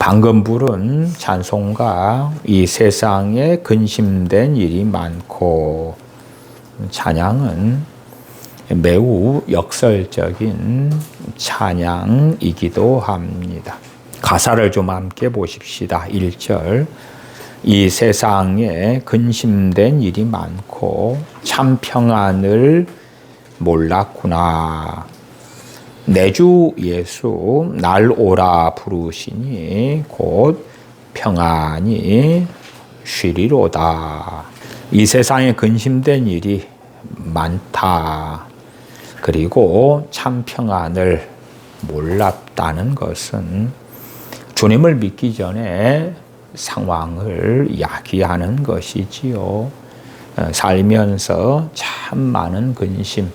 방금 부른 찬송가 이 세상에 근심된 일이 많고 찬양은 매우 역설적인 찬양이기도 합니다. 가사를 좀 함께 보십시다. 1절 이 세상에 근심된 일이 많고 참 평안을 몰랐구나. 내 주 예수 날 오라 부르시니 곧 평안히 쉬리로다. 이 세상에 근심된 일이 많다. 그리고 참 평안을 몰랐다는 것은 주님을 믿기 전에 상황을 야기하는 것이지요. 살면서 참 많은 근심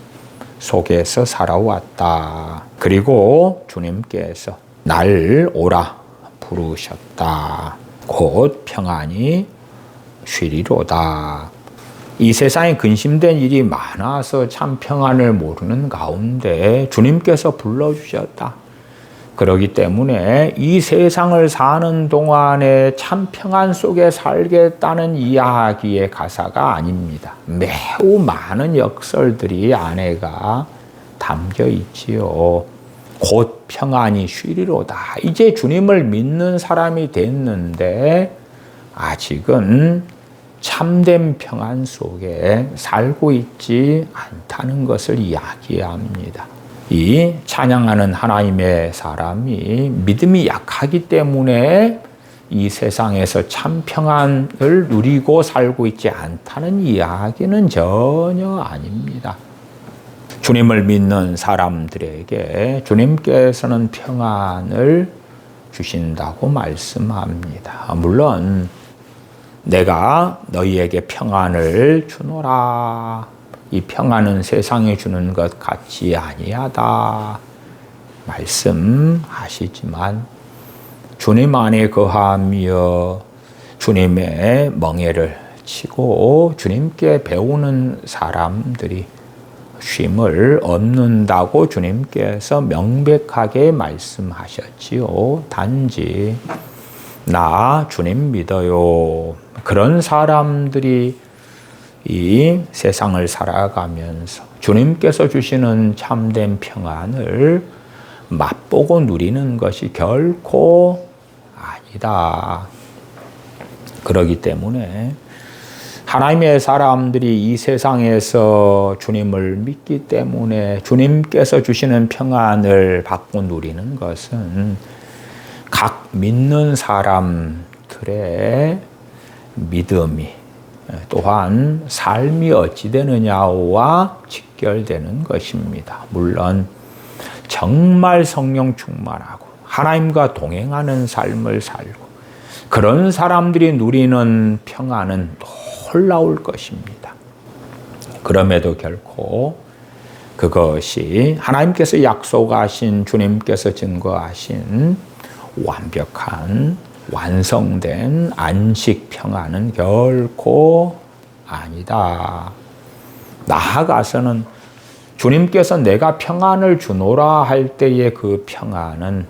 속에서 살아왔다. 그리고 주님께서 날 오라 부르셨다. 곧 평안히 쉬리로다. 이 세상에 근심된 일이 많아서 참 평안을 모르는 가운데 주님께서 불러주셨다. 그렇기 때문에 이 세상을 사는 동안에 참 평안 속에 살겠다는 이야기의 가사가 아닙니다. 매우 많은 역설들이 안에가 담겨 있지요. 곧 평안히 쉬리로다. 이제 주님을 믿는 사람이 됐는데 아직은 참된 평안 속에 살고 있지 않다는 것을 이야기합니다. 이 찬양하는 하나님의 사람이 믿음이 약하기 때문에 이 세상에서 참 평안을 누리고 살고 있지 않다는 이야기는 전혀 아닙니다. 주님을 믿는 사람들에게 주님께서는 평안을 주신다고 말씀합니다. 물론 내가 너희에게 평안을 주노라. 이 평안은 세상에 주는 것 같지 아니하다 말씀하시지만 주님 안에 거하며 주님의 멍에를 치고 주님께 배우는 사람들이 쉼을 얻는다고 주님께서 명백하게 말씀하셨지요. 단지 나 주님 믿어요. 그런 사람들이 이 세상을 살아가면서 주님께서 주시는 참된 평안을 맛보고 누리는 것이 결코 아니다. 그렇기 때문에 하나님의 사람들이 이 세상에서 주님을 믿기 때문에 주님께서 주시는 평안을 받고 누리는 것은 각 믿는 사람들의 믿음이 또한 삶이 어찌 되느냐와 직결되는 것입니다. 물론 정말 성령 충만하고 하나님과 동행하는 삶을 살고 그런 사람들이 누리는 평안은 놀라울 것입니다. 그럼에도 결코 그것이 하나님께서 약속하신 주님께서 증거하신 완벽한 완성된 안식 평안은 결코 아니다. 나아가서는 주님께서 내가 평안을 주노라 할 때의 그 평안은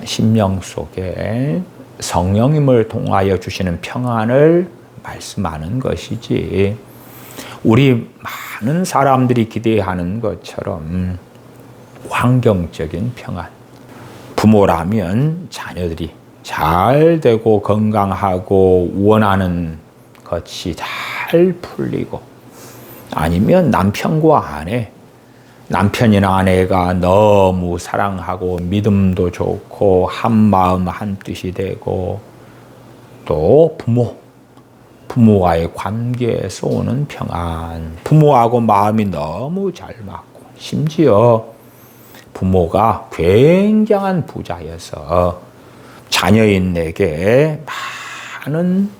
심령 속에 성령님을 통하여 주시는 평안을 말씀하는 것이지 우리 많은 사람들이 기대하는 것처럼 환경적인 평안. 부모라면 자녀들이 잘 되고 건강하고 원하는 것이 잘 풀리고 아니면 남편과 아내, 남편이나 아내가 너무 사랑하고 믿음도 좋고 한마음 한뜻이 되고 또 부모와의 관계에서 오는 평안, 부모하고 마음이 너무 잘 맞고 심지어 부모가 굉장한 부자여서 자녀인에게 많은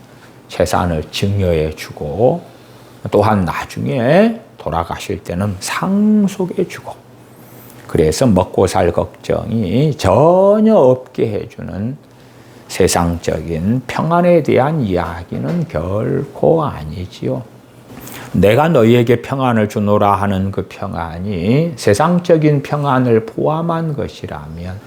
재산을 증여해 주고 또한 나중에 돌아가실 때는 상속해 주고 그래서 먹고 살 걱정이 전혀 없게 해주는 세상적인 평안에 대한 이야기는 결코 아니지요. 내가 너희에게 평안을 주노라 하는 그 평안이 세상적인 평안을 포함한 것이라면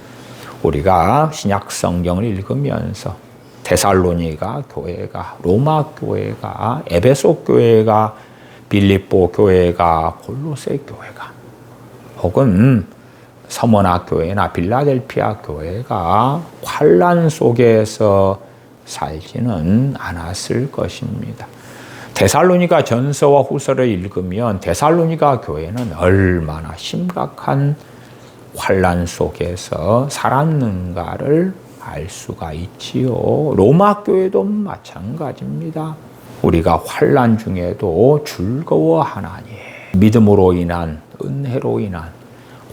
우리가 신약 성경을 읽으면서 데살로니가 교회가, 로마 교회가, 에베소 교회가, 빌립보 교회가, 골로새 교회가, 혹은 서머나 교회나 빌라델피아 교회가 환난 속에서 살지는 않았을 것입니다. 데살로니가 전서와 후서를 읽으면 데살로니가 교회는 얼마나 심각한 환난 속에서 살았는가를 알 수가 있지요. 로마 교회도 마찬가지입니다. 우리가 환난 중에도 즐거워하나니 믿음으로 인한 은혜로 인한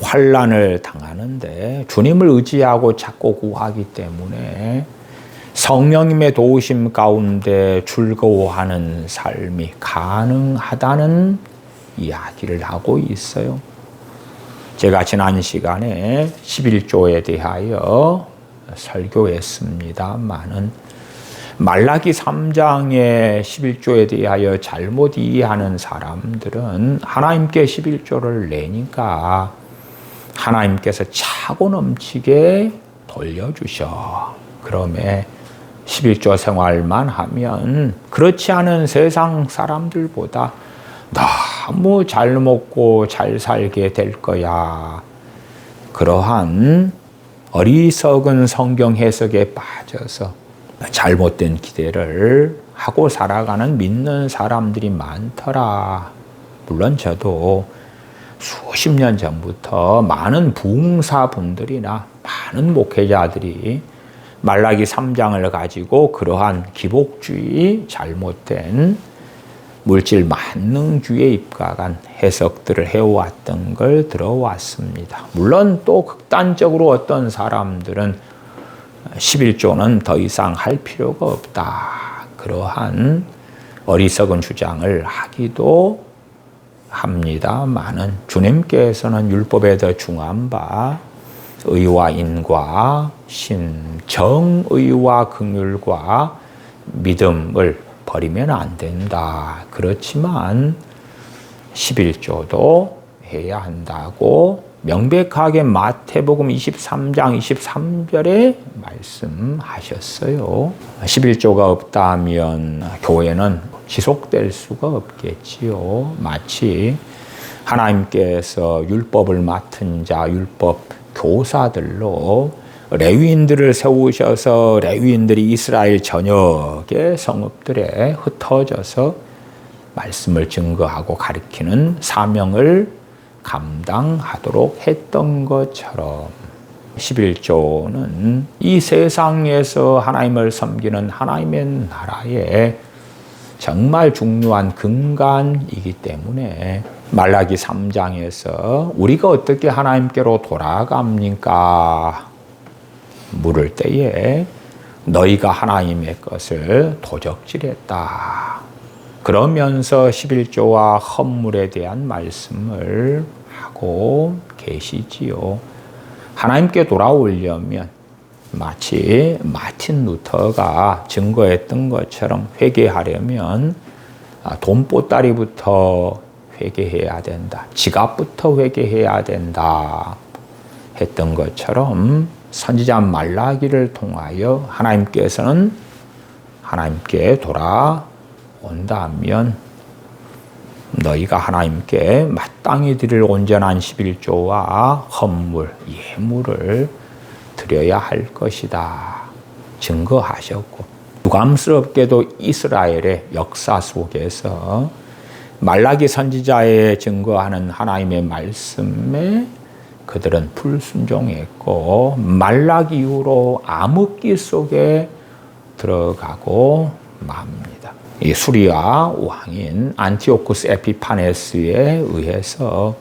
환난을 당하는데 주님을 의지하고 찾고 구하기 때문에 성령님의 도우심 가운데 즐거워하는 삶이 가능하다는 이야기를 하고 있어요. 제가 지난 시간에 11조에 대하여 설교했습니다만은 말라기 3장의 11조에 대하여 잘못 이해하는 사람들은 하나님께 11조를 내니까 하나님께서 차고 넘치게 돌려주셔. 그러면 11조 생활만 하면 그렇지 않은 세상 사람들보다 너무 잘 먹고 잘 살게 될 거야. 그러한 어리석은 성경 해석에 빠져서 잘못된 기대를 하고 살아가는 믿는 사람들이 많더라. 물론 저도 수십 년 전부터 많은 부흥사분들이나 많은 목회자들이 말라기 3장을 가지고 그러한 기복주의, 잘못된 물질 만능주의에 입각한 해석들을 해왔던 걸 들어왔습니다. 물론 또 극단적으로 어떤 사람들은 11조는 더 이상 할 필요가 없다. 그러한 어리석은 주장을 하기도 합니다만은 주님께서는 율법에 더 중한 바 의와 인과 신, 정의와 긍휼과 믿음을 버리면 안 된다. 그렇지만 11조도 해야 한다고 명백하게 마태복음 23장 23절에 말씀하셨어요. 11조가 없다면 교회는 지속될 수가 없겠지요. 마치 하나님께서 율법을 맡은 자, 율법 교사들로 레위인들을 세우셔서 레위인들이 이스라엘 전역의 성읍들에 흩어져서 말씀을 증거하고 가르치는 사명을 감당하도록 했던 것처럼 11조는 이 세상에서 하나님을 섬기는 하나님의 나라에 정말 중요한 근간이기 때문에 말라기 3장에서 우리가 어떻게 하나님께로 돌아갑니까? 물을 때에 너희가 하나님의 것을 도적질했다. 그러면서 11조와 헌물에 대한 말씀을 하고 계시지요. 하나님께 돌아오려면 마치 마틴 루터가 증거했던 것처럼 회개하려면 돈보따리부터 회개해야 된다. 지갑부터 회개해야 된다. 했던 것처럼 선지자 말라기를 통하여 하나님께서는 하나님께 돌아온다면 너희가 하나님께 마땅히 드릴 온전한 11조와 헌물, 예물을 드려야 할 것이다. 증거하셨고 유감스럽게도 이스라엘의 역사 속에서 말라기 선지자의 증거하는 하나님의 말씀에 그들은 불순종했고 말라기 이후로 암흑기 속에 들어가고 맙니다. 이 수리아 왕인 안티오쿠스 에피파네스에 의해서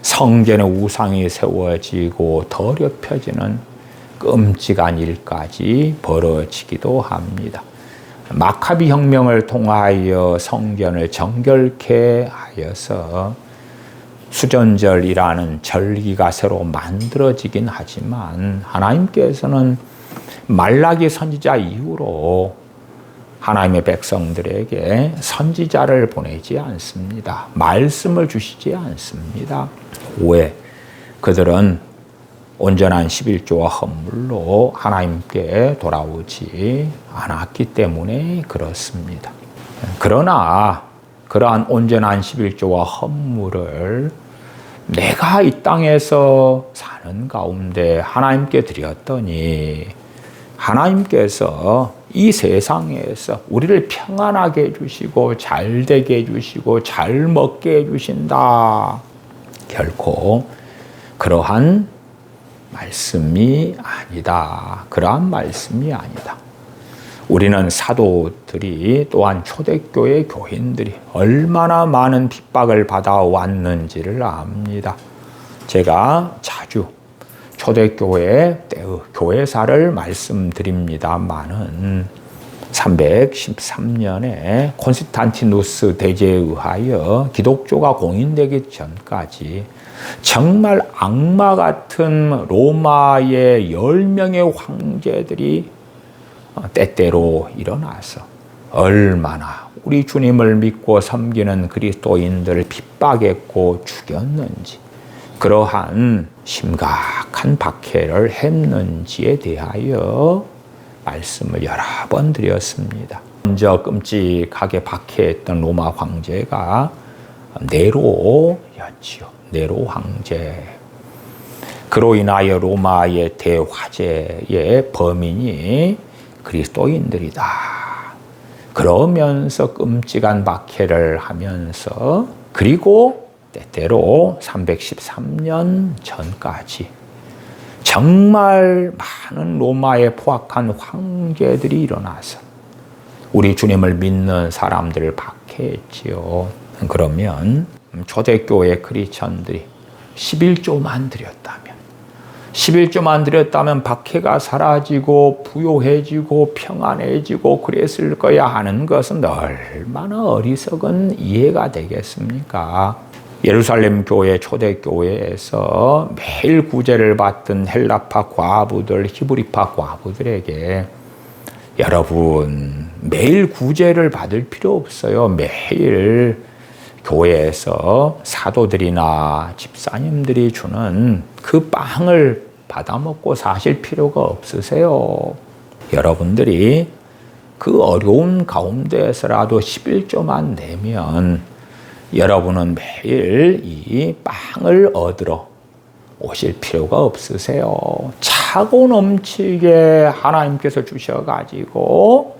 성전의 우상이 세워지고 더럽혀지는 끔찍한 일까지 벌어지기도 합니다. 마카비 혁명을 통하여 성전을 정결케 하여서 수전절이라는 절기가 새로 만들어지긴 하지만 하나님께서는 말라기 선지자 이후로 하나님의 백성들에게 선지자를 보내지 않습니다. 말씀을 주시지 않습니다. 왜? 그들은 온전한 11조와 헌물로 하나님께 돌아오지 않았기 때문에 그렇습니다. 그러나 그러한 온전한 11조와 헌물을 내가 이 땅에서 사는 가운데 하나님께 드렸더니 하나님께서 이 세상에서 우리를 평안하게 해주시고 잘 되게 해주시고 잘 먹게 해주신다. 결코 그러한 말씀이 아니다. 그러한 말씀이 아니다. 우리는 사도들이 또한 초대교회 교인들이 얼마나 많은 핍박을 받아왔는지를 압니다. 제가 자주 초대교회 때의 교회사를 말씀드립니다마는 313년에 콘스탄티누스 대제에 의하여 기독교가 공인되기 전까지 정말 악마 같은 로마의 10명의 황제들이 때때로 일어나서 얼마나 우리 주님을 믿고 섬기는 그리스도인들을 핍박했고 죽였는지, 그러한 심각한 박해를 했는지에 대하여 말씀을 여러 번 드렸습니다. 먼저 끔찍하게 박해했던 로마 황제가 네로였지요. 네로 황제. 그로 인하여 로마의 대화재의 범인이 그리스도인들이다. 그러면서 끔찍한 박해를 하면서, 그리고 때때로 313년 전까지 정말 많은 로마에 포악한 황제들이 일어나서 우리 주님을 믿는 사람들을 박해했지요. 그러면 초대교회 크리스천들이 11조만 드렸다면 박해가 사라지고 부요해지고 평안해지고 그랬을 거야 하는 것은 얼마나 어리석은 이해가 되겠습니까? 예루살렘 교회 초대교회에서 매일 구제를 받던 헬라파 과부들, 히브리파 과부들에게 여러분 매일 구제를 받을 필요 없어요. 매일 교회에서 사도들이나 집사님들이 주는 그 빵을 받아 먹고 사실 필요가 없으세요. 여러분들이 그 어려운 가운데에서라도 11조만 내면 여러분은 매일 이 빵을 얻으러 오실 필요가 없으세요. 차고 넘치게 하나님께서 주셔가지고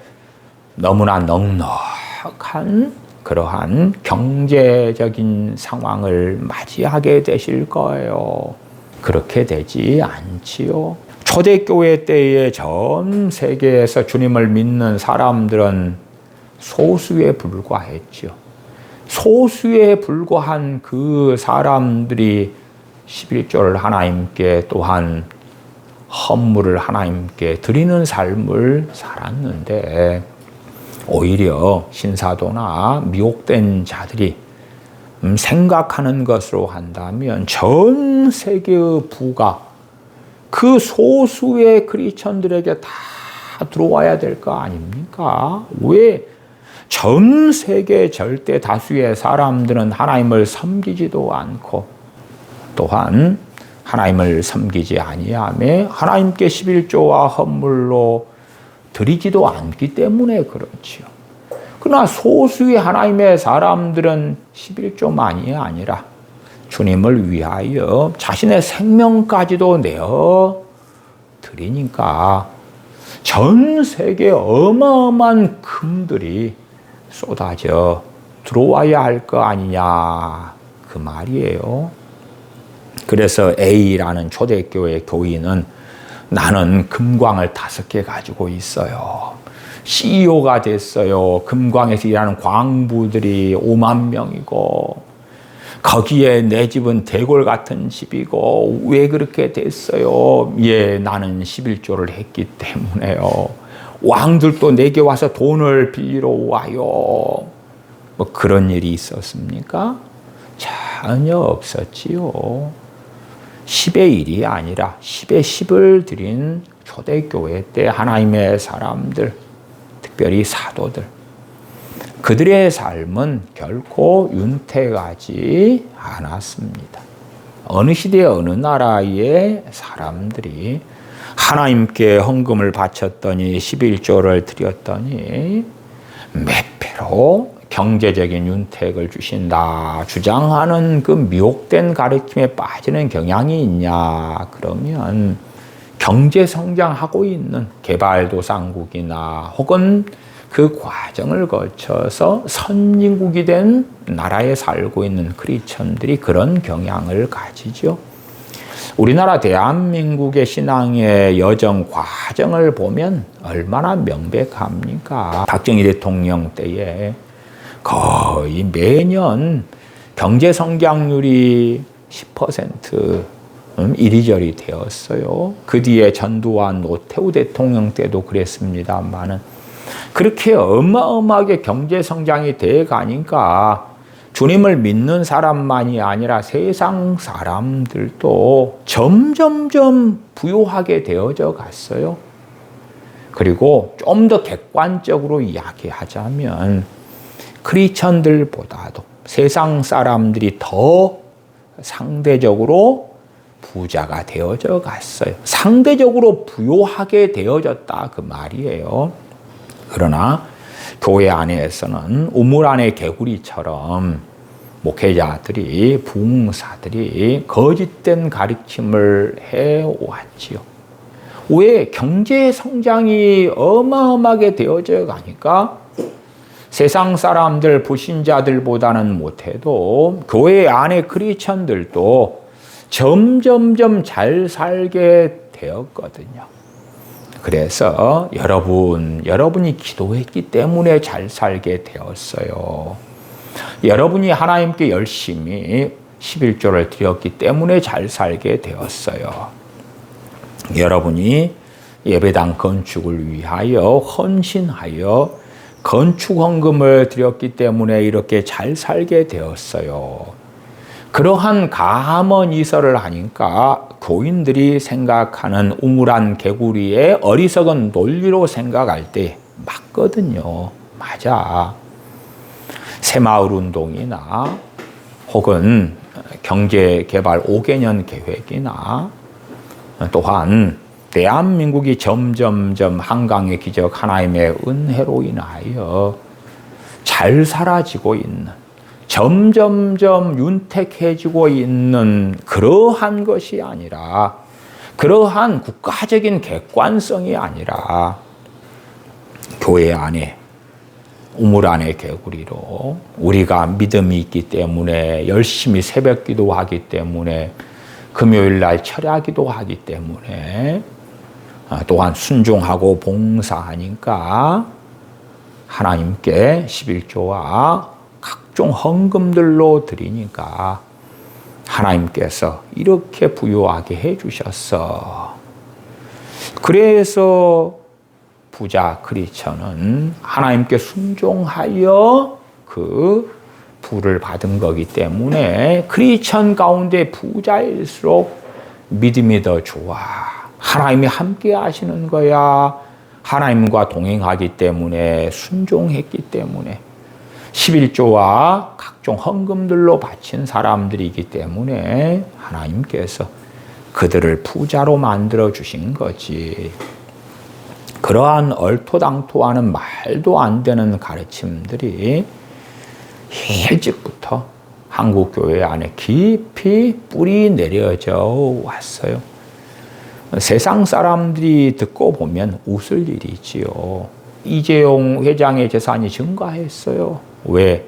너무나 넉넉한 그러한 경제적인 상황을 맞이하게 되실 거예요. 그렇게 되지 않지요. 초대교회 때에 전 세계에서 주님을 믿는 사람들은 소수에 불과했지요. 소수에 불과한 그 사람들이 11조를 하나님께, 또한 헌물을 하나님께 드리는 삶을 살았는데, 오히려 신사도나 미혹된 자들이 생각하는 것으로 한다면 전 세계의 부가 그 소수의 크리스천들에게 다 들어와야 될 거 아닙니까? 왜 전 세계 절대 다수의 사람들은 하나님을 섬기지도 않고 또한 하나님을 섬기지 아니하며 하나님께 11조와 헌물로 드리지도 않기 때문에 그렇지요. 그러나 소수의 하나님의 사람들은 11조만이 아니라 주님을 위하여 자신의 생명까지도 내어 드리니까 전 세계 어마어마한 금들이 쏟아져 들어와야 할 거 아니냐, 그 말이에요. 그래서 A라는 초대교회 교인은 나는 금광을 5개 가지고 있어요. CEO가 됐어요. 금광에서 일하는 광부들이 5만 명이고, 거기에 내 집은 대골 같은 집이고, 왜 그렇게 됐어요? 예, 나는 11조를 했기 때문에요. 왕들도 내게 와서 돈을 빌리러 와요. 뭐 그런 일이 있었습니까? 전혀 없었지요. 10의 1이 아니라 10의 10을 드린 초대교회 때 하나님의 사람들, 특별히 사도들, 그들의 삶은 결코 윤택하지 않았습니다. 어느 시대 어느 나라의 사람들이 하나님께 헌금을 바쳤더니 11조를 드렸더니 몇 배로 경제적인 윤택을 주신다 주장하는 그 미혹된 가르침에 빠지는 경향이 있냐 그러면 경제 성장하고 있는 개발도상국이나 혹은 그 과정을 거쳐서 선진국이 된 나라에 살고 있는 크리스천들이 그런 경향을 가지죠. 우리나라 대한민국의 신앙의 여정 과정을 보면 얼마나 명백합니까? 박정희 대통령 때에 거의 매년 경제 성장률이 10% 이리저리 되었어요. 그 뒤에 전두환, 노태우 대통령 때도 그랬습니다만은 그렇게 어마어마하게 경제 성장이 돼 가니까 주님을 믿는 사람만이 아니라 세상 사람들도 점점점 부유하게 되어져 갔어요. 그리고 좀 더 객관적으로 이야기하자면 크리스천들보다도 세상 사람들이 더 상대적으로 부자가 되어져 갔어요. 상대적으로 부유하게 되어졌다 그 말이에요. 그러나 교회 안에서는 우물 안의 개구리처럼 목회자들이, 부흥사들이 거짓된 가르침을 해왔지요. 왜? 경제 성장이 어마어마하게 되어져 가니까 세상 사람들, 불신자들보다는 못해도 교회 안의 크리스천들도 점점점 잘 살게 되었거든요. 그래서 여러분이 기도했기 때문에 잘 살게 되었어요. 여러분이 하나님께 열심히 11조를 드렸기 때문에 잘 살게 되었어요. 여러분이 예배당 건축을 위하여 헌신하여 건축 헌금을 드렸기 때문에 이렇게 잘 살게 되었어요. 그러한 가함언 이설을 하니까 교인들이 생각하는 우물안 개구리의 어리석은 논리로 생각할 때 맞거든요. 맞아. 새마을운동이나 혹은 경제개발 5개년 계획이나 또한 대한민국이 점점점 한강의 기적 하나님의 은혜로 인하여 잘 사라지고 있는 점점점 윤택해지고 있는 그러한 것이 아니라 그러한 국가적인 객관성이 아니라 교회 안에 우물 안의 개구리로 우리가 믿음이 있기 때문에 열심히 새벽 기도하기 때문에 금요일 날 철야기도 하기 때문에 또한 순종하고 봉사하니까 하나님께 11조와 각종 헌금들로 드리니까 하나님께서 이렇게 부유하게 해주셨어. 그래서 부자 크리스천은 하나님께 순종하여 그 부를 받은 거기 때문에 크리스천 가운데 부자일수록 믿음이 더 좋아. 하나님이 함께 하시는 거야. 하나님과 동행하기 때문에 순종했기 때문에 11조와 각종 헌금들로 바친 사람들이기 때문에 하나님께서 그들을 부자로 만들어 주신 거지. 그러한 얼토당토하는 말도 안 되는 가르침들이 일찍부터 한국 교회 안에 깊이 뿌리 내려져 왔어요. 세상 사람들이 듣고 보면 웃을 일이지요. 이재용 회장의 재산이 증가했어요. 왜?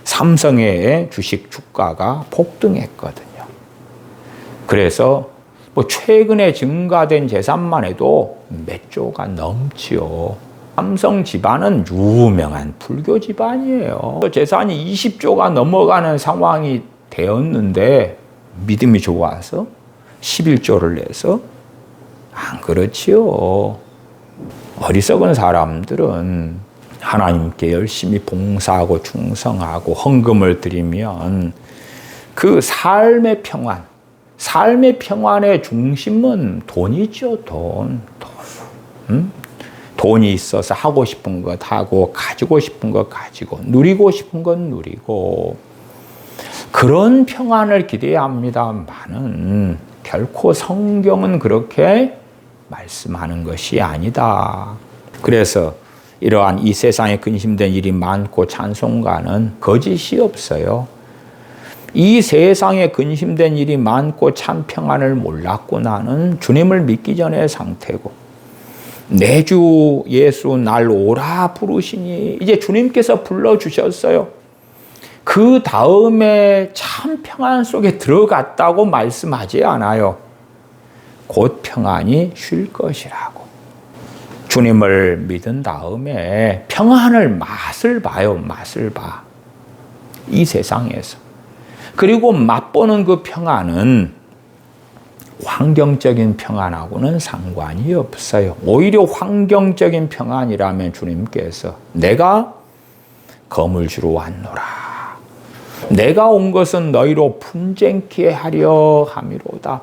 삼성의 주식 주가가 폭등했거든요. 그래서 최근에 증가된 재산만 해도 몇 조가 넘지요. 삼성 집안은 유명한 불교 집안이에요. 재산이 20조가 넘어가는 상황이 되었는데 믿음이 좋아서 11조를 내서 안 그렇지요. 어리석은 사람들은 하나님께 열심히 봉사하고 충성하고 헌금을 드리면 그 삶의 평안의 중심은 돈이죠. 돈. 돈이 있어서 하고 싶은 것 하고 가지고 싶은 것 가지고 누리고 싶은 건 누리고 그런 평안을 기대해야 합니다만은 결코 성경은 그렇게 말씀하는 것이 아니다. 그래서 이러한 이 세상에 근심된 일이 많고 찬송가는 거짓이 없어요. 이 세상에 근심된 일이 많고 참 평안을 몰랐고 나는 주님을 믿기 전의 상태고 내 주 예수 날 오라 부르시니 이제 주님께서 불러주셨어요. 그 다음에 참 평안 속에 들어갔다고 말씀하지 않아요. 곧 평안이 쉴 것이라고. 주님을 믿은 다음에 평안을 맛을 봐요. 맛을 봐. 이 세상에서. 그리고 맛보는 그 평안은 환경적인 평안하고는 상관이 없어요. 오히려 환경적인 평안이라면 주님께서 내가 검을 주러 왔노라. 내가 온 것은 너희로 분쟁케 하려 함이로다.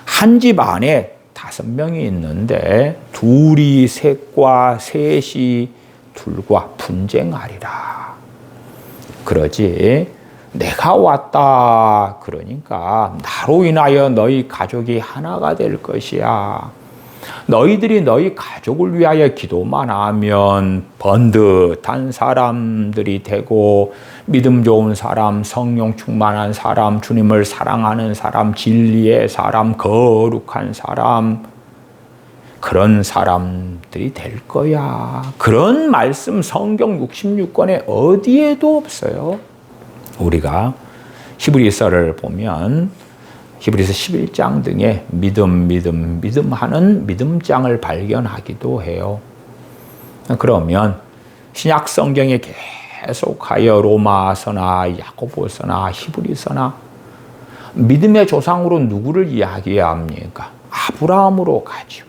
한 집 안에 5명이 있는데 둘이 셋과 셋이 둘과 분쟁하리라. 그러지 내가 왔다 그러니까 나로 인하여 너희 가족이 하나가 될 것이야. 너희들이 너희 가족을 위하여 기도만 하면 번듯한 사람들이 되고 믿음 좋은 사람, 성령 충만한 사람, 주님을 사랑하는 사람, 진리의 사람, 거룩한 사람, 그런 사람들이 될 거야. 그런 말씀 성경 66권에 어디에도 없어요. 우리가 히브리서를 보면 히브리서 11장 등에 믿음 하는 믿음장을 발견하기도 해요. 그러면 신약 성경에 계속하여 로마서나 야고보서나 히브리서나 믿음의 조상으로 누구를 이야기해야 합니까? 아브라함으로 가죠.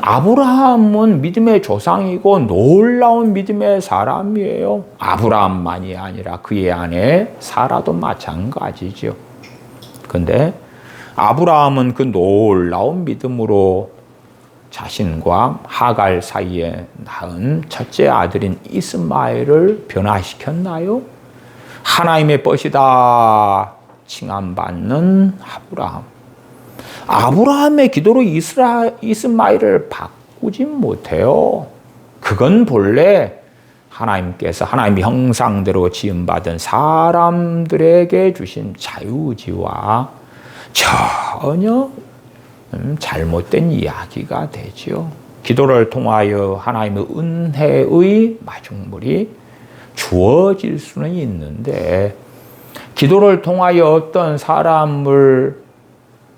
아브라함은 믿음의 조상이고 놀라운 믿음의 사람이에요. 아브라함만이 아니라 그의 아내 사라도 마찬가지죠. 그런데 아브라함은 그 놀라운 믿음으로 자신과 하갈 사이에 낳은 첫째 아들인 이스마엘을 변화시켰나요? 하나님의 벗이다 칭함받는 아브라함. 아브라함의 기도로 이스마엘을 바꾸진 못해요. 그건 본래 하나님께서 하나님의 형상대로 지음받은 사람들에게 주신 자유의지와 전혀 잘못된 이야기가 되죠. 기도를 통하여 하나님의 은혜의 마중물이 주어질 수는 있는데 기도를 통하여 어떤 사람을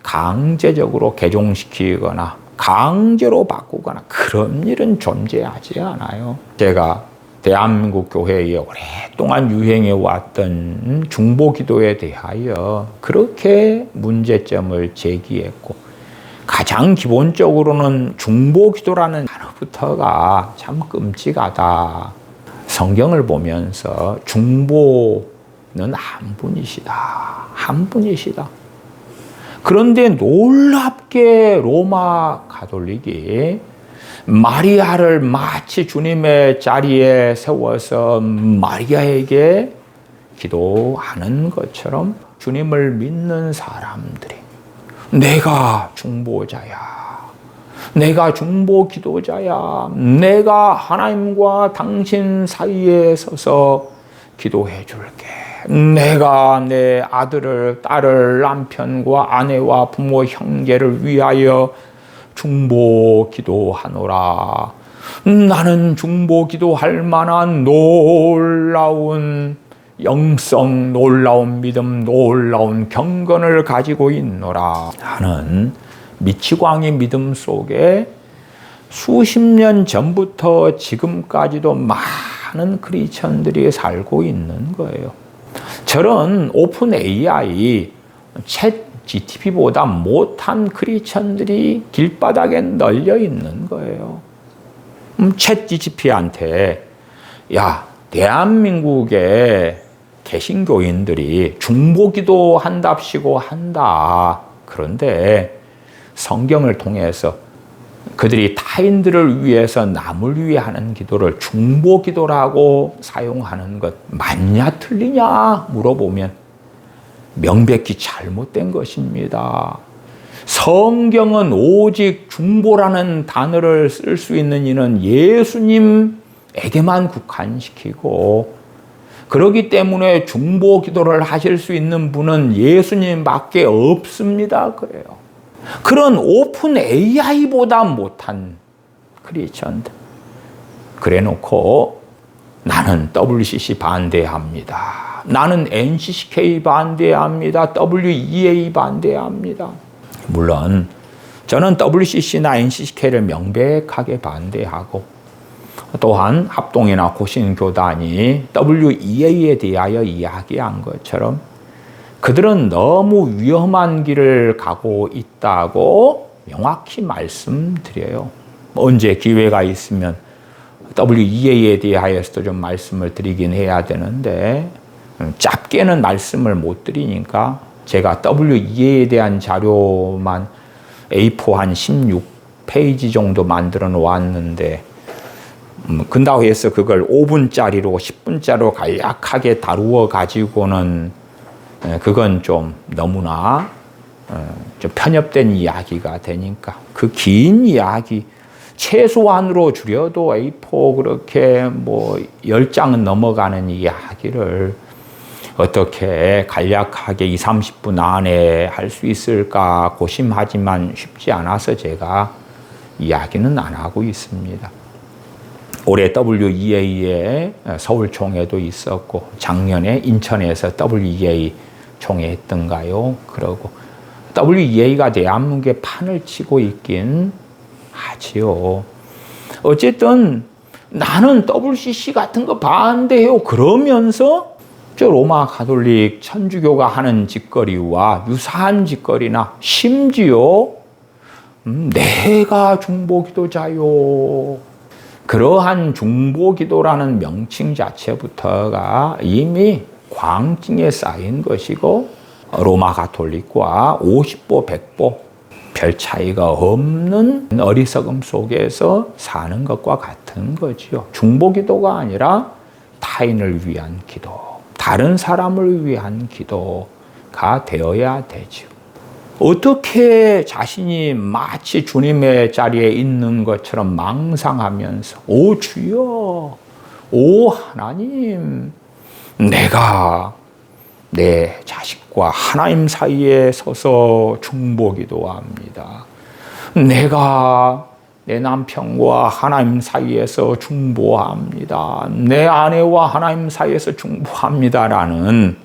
강제적으로 개종시키거나 강제로 바꾸거나 그런 일은 존재하지 않아요. 제가 대한민국 교회에 오랫동안 유행해 왔던 중보기도에 대하여 그렇게 문제점을 제기했고 가장 기본적으로는 중보기도라는 단어부터가 참 끔찍하다. 성경을 보면서 중보는 한 분이시다. 그런데 놀랍게 로마 가톨릭이 마리아를 마치 주님의 자리에 세워서 마리아에게 기도하는 것처럼 주님을 믿는 사람들이 내가 중보자야. 내가 중보 기도자야. 내가 하나님과 당신 사이에 서서 기도해 줄게. 내가 내 아들을, 딸을, 남편과 아내와 부모, 형제를 위하여 중보 기도하노라. 나는 중보 기도할 만한 놀라운 영성, 놀라운 믿음, 놀라운 경건을 가지고 있노라 하는 미치광이 믿음 속에 수십 년 전부터 지금까지도 많은 크리스천들이 살고 있는 거예요. 저런 오픈 AI, 챗 GTP보다 못한 크리스천들이 길바닥에 널려 있는 거예요. 챗 GTP한테 야, 대한민국의 개신교인들이 중보기도 한답시고 한다. 그런데 성경을 통해서 그들이 타인들을 위해서 남을 위해 하는 기도를 중보기도라고 사용하는 것 맞냐 틀리냐 물어보면 명백히 잘못된 것입니다. 성경은 오직 중보라는 단어를 쓸 수 있는 이는 예수님에게만 국한시키고, 그렇기 때문에 중보기도를 하실 수 있는 분은 예수님밖에 없습니다. 그래요. 그런 오픈 AI보다 못한 크리스천들. 그래놓고 나는 WCC 반대합니다. 나는 NCCK 반대합니다. WEA 반대합니다. 물론 저는 WCC나 NCCK를 명백하게 반대하고, 또한 합동이나 고신교단이 WEA에 대하여 이야기한 것처럼 그들은 너무 위험한 길을 가고 있다고 명확히 말씀드려요. 언제 기회가 있으면 WEA에 대하여서도 좀 말씀을 드리긴 해야 되는데 짧게는 말씀을 못 드리니까 제가 WEA에 대한 자료만 A4 한 16페이지 정도 만들어 놓았는데 근다고 해서 그걸 5분짜리로 10분짜리로 간략하게 다루어 가지고는 그건 좀 너무나 좀 편협된 이야기가 되니까 그 긴 이야기 최소한으로 줄여도 A4 그렇게 뭐 10장은 넘어가는 이야기를 어떻게 간략하게 20, 30분 안에 할 수 있을까 고심하지만 쉽지 않아서 제가 이야기는 안 하고 있습니다. 올해 WEA에 서울총회도 있었고 작년에 인천에서 WEA 총회 했던가요? 그러고 WEA가 대한민국에 판을 치고 있긴 하지요. 어쨌든 나는 WCC 같은 거 반대해요. 그러면서 저 로마 가톨릭 천주교가 하는 짓거리와 유사한 짓거리나 심지어 내가 중보기도자요. 그러한 중보기도라는 명칭 자체부터가 이미 광증에 쌓인 것이고 로마 가톨릭과 50보 100보 별 차이가 없는 어리석음 속에서 사는 것과 같은 거지요. 중보기도가 아니라 타인을 위한 기도, 다른 사람을 위한 기도가 되어야 되죠. 어떻게 자신이 마치 주님의 자리에 있는 것처럼 망상하면서 오 주여, 오 하나님, 내가 내 자식과 하나님 사이에 서서 중보기도합니다. 내가 내 남편과 하나님 사이에서 중보합니다. 내 아내와 하나님 사이에서 중보합니다라는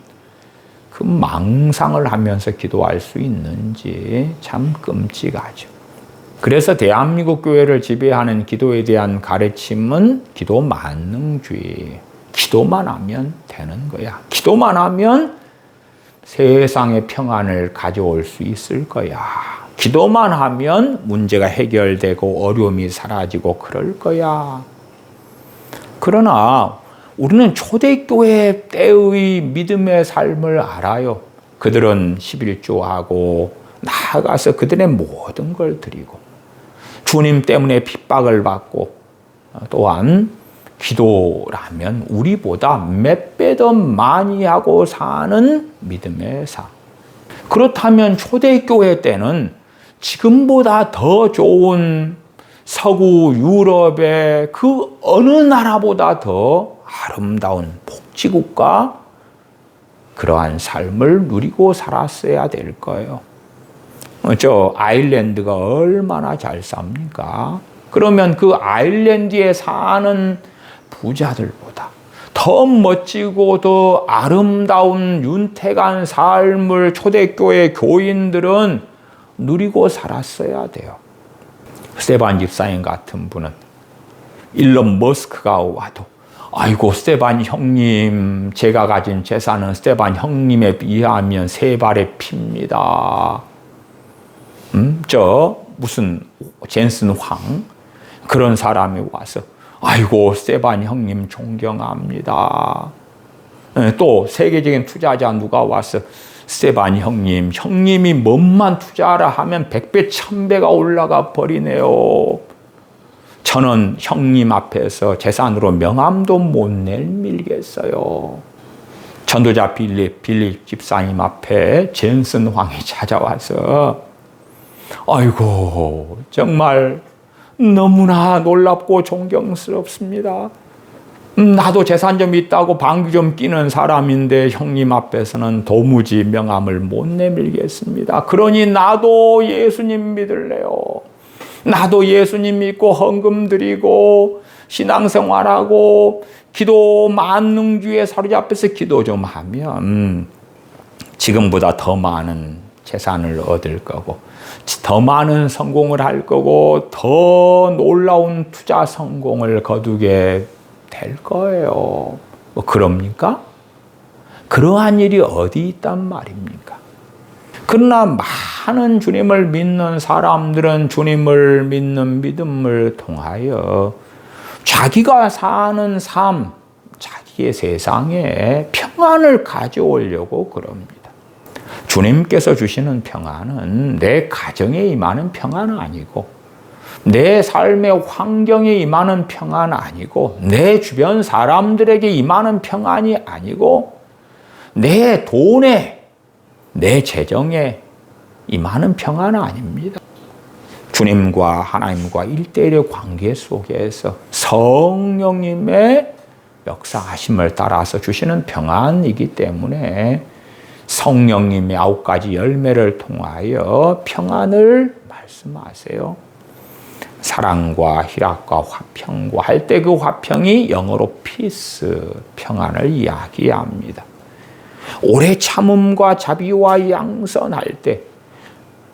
그 망상을 하면서 기도할 수 있는지 참 끔찍하죠. 그래서 대한민국 교회를 지배하는 기도에 대한 가르침은 기도 만능주의. 기도만 하면 되는 거야. 기도만 하면 세상의 평안을 가져올 수 있을 거야. 기도만 하면 문제가 해결되고 어려움이 사라지고 그럴 거야. 그러나 우리는 초대교회 때의 믿음의 삶을 알아요. 그들은 11조하고 나아가서 그들의 모든 걸 드리고 주님 때문에 핍박을 받고 또한 기도라면 우리보다 몇 배 더 많이 하고 사는 믿음의 삶. 그렇다면 초대교회 때는 지금보다 더 좋은 서구 유럽의 그 어느 나라보다 더 아름다운 복지국가 그러한 삶을 누리고 살았어야 될 거예요. 저 아일랜드가 얼마나 잘 삽니까? 그러면 그 아일랜드에 사는 부자들보다 더 멋지고 더 아름다운 윤택한 삶을 초대교회 교인들은 누리고 살았어야 돼요. 스테반 집사님 같은 분은 일론 머스크가 와도 아이고 스테반 형님, 제가 가진 재산은 스테반 형님에 비하면 세 발의 피입니다. 저 무슨 젠슨 황 그런 사람이 와서 아이고 스테반 형님 존경합니다. 또 세계적인 투자자 누가 와서 스테반 형님, 형님이 뭐만 투자하라 하면 100배, 1000배가 올라가 버리네요. 저는 형님 앞에서 재산으로 명함도 못 내밀겠어요. 전도자 빌립 집사님 앞에 젠슨 왕이 찾아와서 아이고 정말 너무나 놀랍고 존경스럽습니다. 나도 재산 좀 있다고 방귀 좀 끼는 사람인데 형님 앞에서는 도무지 명함을 못 내밀겠습니다. 그러니 나도 예수님 믿을래요. 나도 예수님 믿고 헌금 드리고 신앙생활하고 기도 만능주의에 사로잡혀서 기도 좀 하면 지금보다 더 많은 재산을 얻을 거고 더 많은 성공을 할 거고 더 놀라운 투자 성공을 거두게 될 거예요. 뭐 그럽니까? 그러한 일이 어디 있단 말입니까? 그러나 많은 주님을 믿는 사람들은 주님을 믿는 믿음을 통하여 자기가 사는 삶, 자기의 세상에 평안을 가져오려고 그럽니다. 주님께서 주시는 평안은 내 가정에 임하는 평안은 아니고 내 삶의 환경에 임하는 평안 아니고 내 주변 사람들에게 임하는 평안이 아니고 내 돈에 내 재정에 임하는 평안은 아닙니다. 주님과 하나님과 1대1의 관계 속에서 성령님의 역사하심을 따라서 주시는 평안이기 때문에 성령님의 9가지 열매를 통하여 평안을 말씀하세요. 사랑과 희락과 화평과 할 때 그 화평이 영어로 피스, 평안을 이야기합니다. 오래 참음과 자비와 양선할 때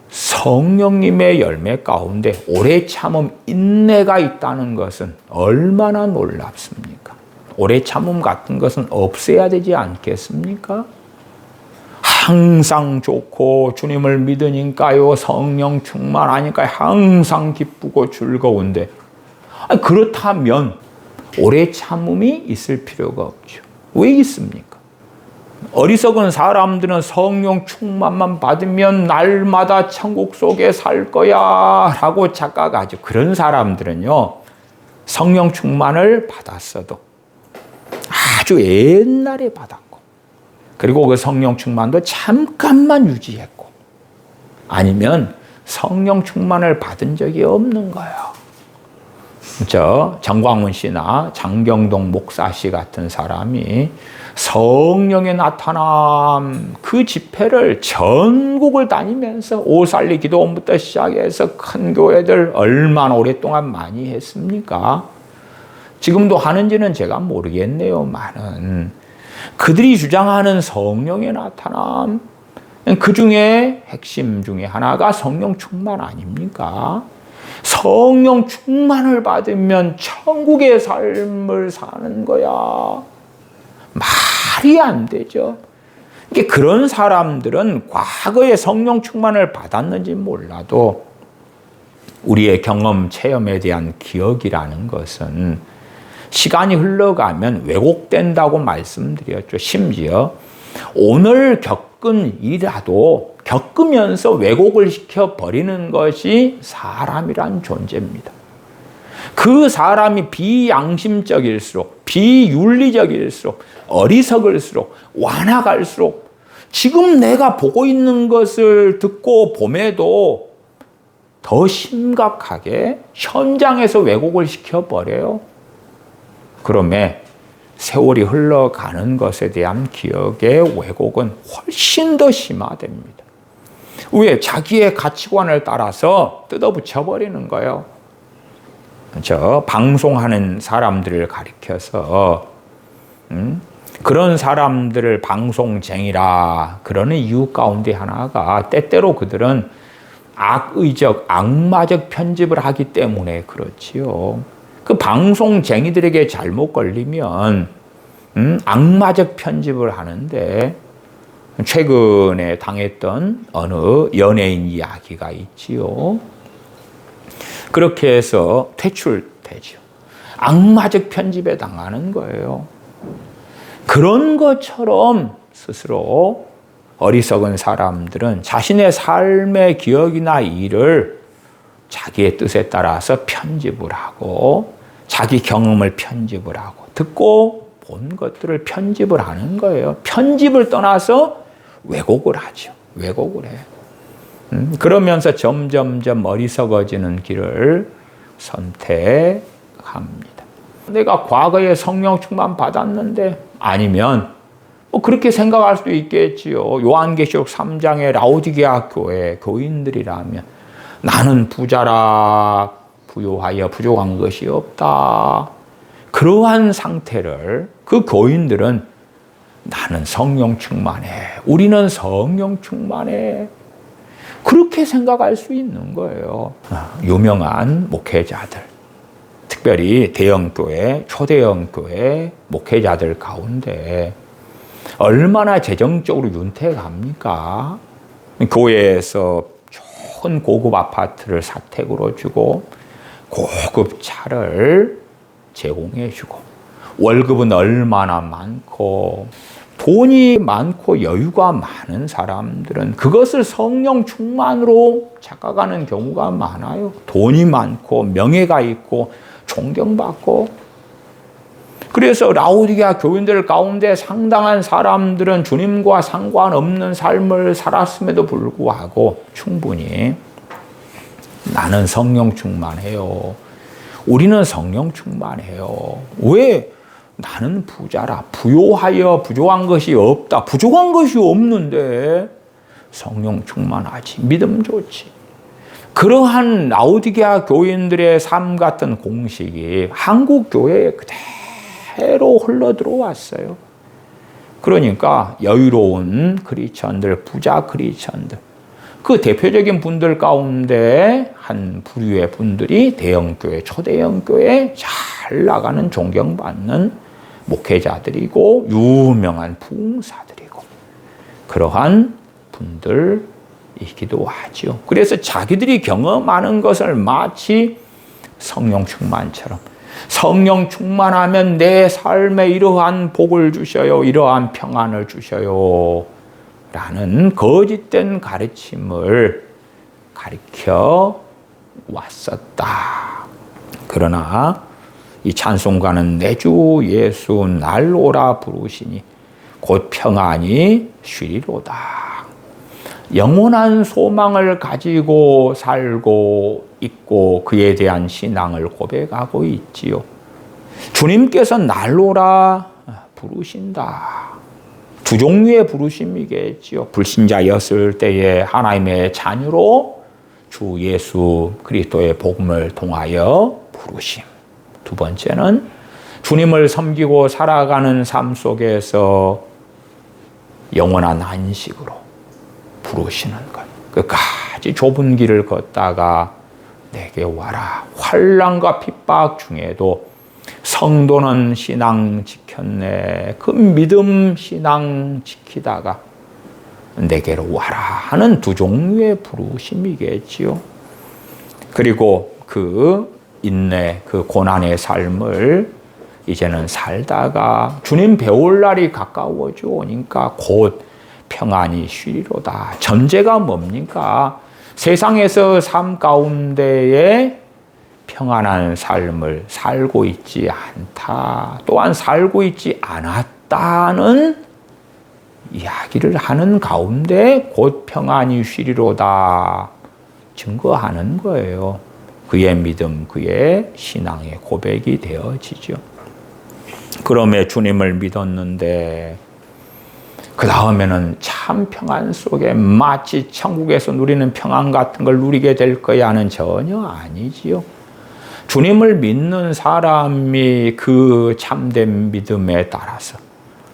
성령님의 열매 가운데 오래 참음, 인내가 있다는 것은 얼마나 놀랍습니까? 오래 참음 같은 것은 없애야 되지 않겠습니까? 항상 좋고 주님을 믿으니까요 성령 충만하니까 항상 기쁘고 즐거운데 그렇다면 오래 참음이 있을 필요가 없죠. 왜 있습니까? 어리석은 사람들은 성령 충만만 받으면 날마다 천국 속에 살 거야 라고 착각하죠. 그런 사람들은요 성령 충만을 받았어도 아주 옛날에 받았고 그리고 그 성령 충만도 잠깐만 유지했고 아니면 성령 충만을 받은 적이 없는 거예요. 정광훈 씨나 장경동 목사 씨 같은 사람이 성령의 나타남 그 집회를 전국을 다니면서 오살리 기도원부터 시작해서 큰 교회들 얼마나 오랫동안 많이 했습니까? 지금도 하는지는 제가 모르겠네요만은 그들이 주장하는 성령의 나타남, 그 중에 핵심 중에 하나가 성령 충만 아닙니까? 성령 충만을 받으면 천국의 삶을 사는 거야. 말이 안 되죠. 그런 사람들은 과거에 성령 충만을 받았는지 몰라도 우리의 경험, 체험에 대한 기억이라는 것은 시간이 흘러가면 왜곡된다고 말씀드렸죠. 심지어 오늘 겪은 일이라도 겪으면서 왜곡을 시켜버리는 것이 사람이란 존재입니다. 그 사람이 비양심적일수록 비윤리적일수록 어리석을수록 완악할수록 지금 내가 보고 있는 것을 듣고 봄에도 더 심각하게 현장에서 왜곡을 시켜버려요. 그러면 세월이 흘러가는 것에 대한 기억의 왜곡은 훨씬 더 심화됩니다. 왜? 자기의 가치관을 따라서 뜯어붙여버리는 거예요. 방송하는 사람들을 가리켜서 그런 사람들을 방송쟁이라 그러는 이유 가운데 하나가 때때로 그들은 악의적, 악마적 편집을 하기 때문에 그렇지요. 그 방송쟁이들에게 잘못 걸리면 악마적 편집을 하는데 최근에 당했던 어느 연예인 이야기가 있지요. 그렇게 해서 퇴출되죠. 악마적 편집에 당하는 거예요. 그런 것처럼 스스로 어리석은 사람들은 자신의 삶의 기억이나 일을 자기의 뜻에 따라서 편집을 하고 자기 경험을 편집을 하고 듣고 본 것들을 편집을 하는 거예요. 편집을 떠나서 왜곡을 하죠. 왜곡을 해요. 그러면서 점점점 어리석어지는 길을 선택합니다. 내가 과거에 성령 충만 받았는데 아니면 그렇게 생각할 수도 있겠지요. 요한계시록 3장의 라오디게아 교회 교인들이라면 나는 부자라 부요하여 부족한 것이 없다. 그러한 상태를 그 교인들은 나는 성령 충만해. 우리는 성령 충만해. 그렇게 생각할 수 있는 거예요. 유명한 목회자들, 특별히 대형교회, 초대형교회 목회자들 가운데 얼마나 재정적으로 윤택합니까? 교회에서 좋은 고급 아파트를 사택으로 주고 고급 차를 제공해 주고 월급은 얼마나 많고 돈이 많고 여유가 많은 사람들은 그것을 성령 충만으로 착각하는 경우가 많아요. 돈이 많고 명예가 있고 존경받고. 그래서 라오디게아 교인들 가운데 상당한 사람들은 주님과 상관없는 삶을 살았음에도 불구하고 충분히 나는 성령 충만해요. 우리는 성령 충만해요. 왜? 나는 부자라. 부요하여 부족한 것이 없다. 부족한 것이 없는데 성령 충만하지. 믿음 좋지. 그러한 라오디게아 교인들의 삶 같은 공식이 한국 교회에 그대로 흘러 들어왔어요. 그러니까 여유로운 크리스천들, 부자 크리스천들, 그 대표적인 분들 가운데 한 부류의 분들이 대형교회, 초대형교회 잘 나가는 존경받는 목회자들이고 유명한 부흥사들이고 그러한 분들이기도 하죠. 그래서 자기들이 경험하는 것을 마치 성령 충만처럼 성령 충만하면 내 삶에 이러한 복을 주셔요. 이러한 평안을 주셔요. 라는 거짓된 가르침을 가르쳐 왔었다. 그러나 이 찬송가는 내 주 예수 날 오라 부르시니 곧 평안이 쉬리로다. 영원한 소망을 가지고 살고 있고 그에 대한 신앙을 고백하고 있지요. 주님께서 날 오라 부르신다. 두 종류의 부르심이겠지요. 불신자였을 때에 하나님의 자녀로 주 예수 그리스도의 복음을 통하여 부르심. 두 번째는 주님을 섬기고 살아가는 삶 속에서 영원한 안식으로 부르시는 것. 끝까지 좁은 길을 걷다가 내게 와라. 환난과 핍박 중에도 성도는 신앙 지켰네. 그 믿음 신앙 지키다가 내게로 와라 하는 두 종류의 부르심이겠지요. 그리고 그 인내, 그 고난의 삶을 이제는 살다가 주님 배울 날이 가까워져 오니까 곧 평안이 쉬리로다. 전제가 뭡니까? 세상에서 삶 가운데에 평안한 삶을 살고 있지 않다. 또한 살고 있지 않았다는 이야기를 하는 가운데 곧 평안이 쉬리로다. 증거하는 거예요. 그의 믿음, 그의 신앙의 고백이 되어지죠. 그럼에 주님을 믿었는데 그 다음에는 참 평안 속에 마치 천국에서 누리는 평안 같은 걸 누리게 될 거야는 전혀 아니지요. 주님을 믿는 사람이 그 참된 믿음에 따라서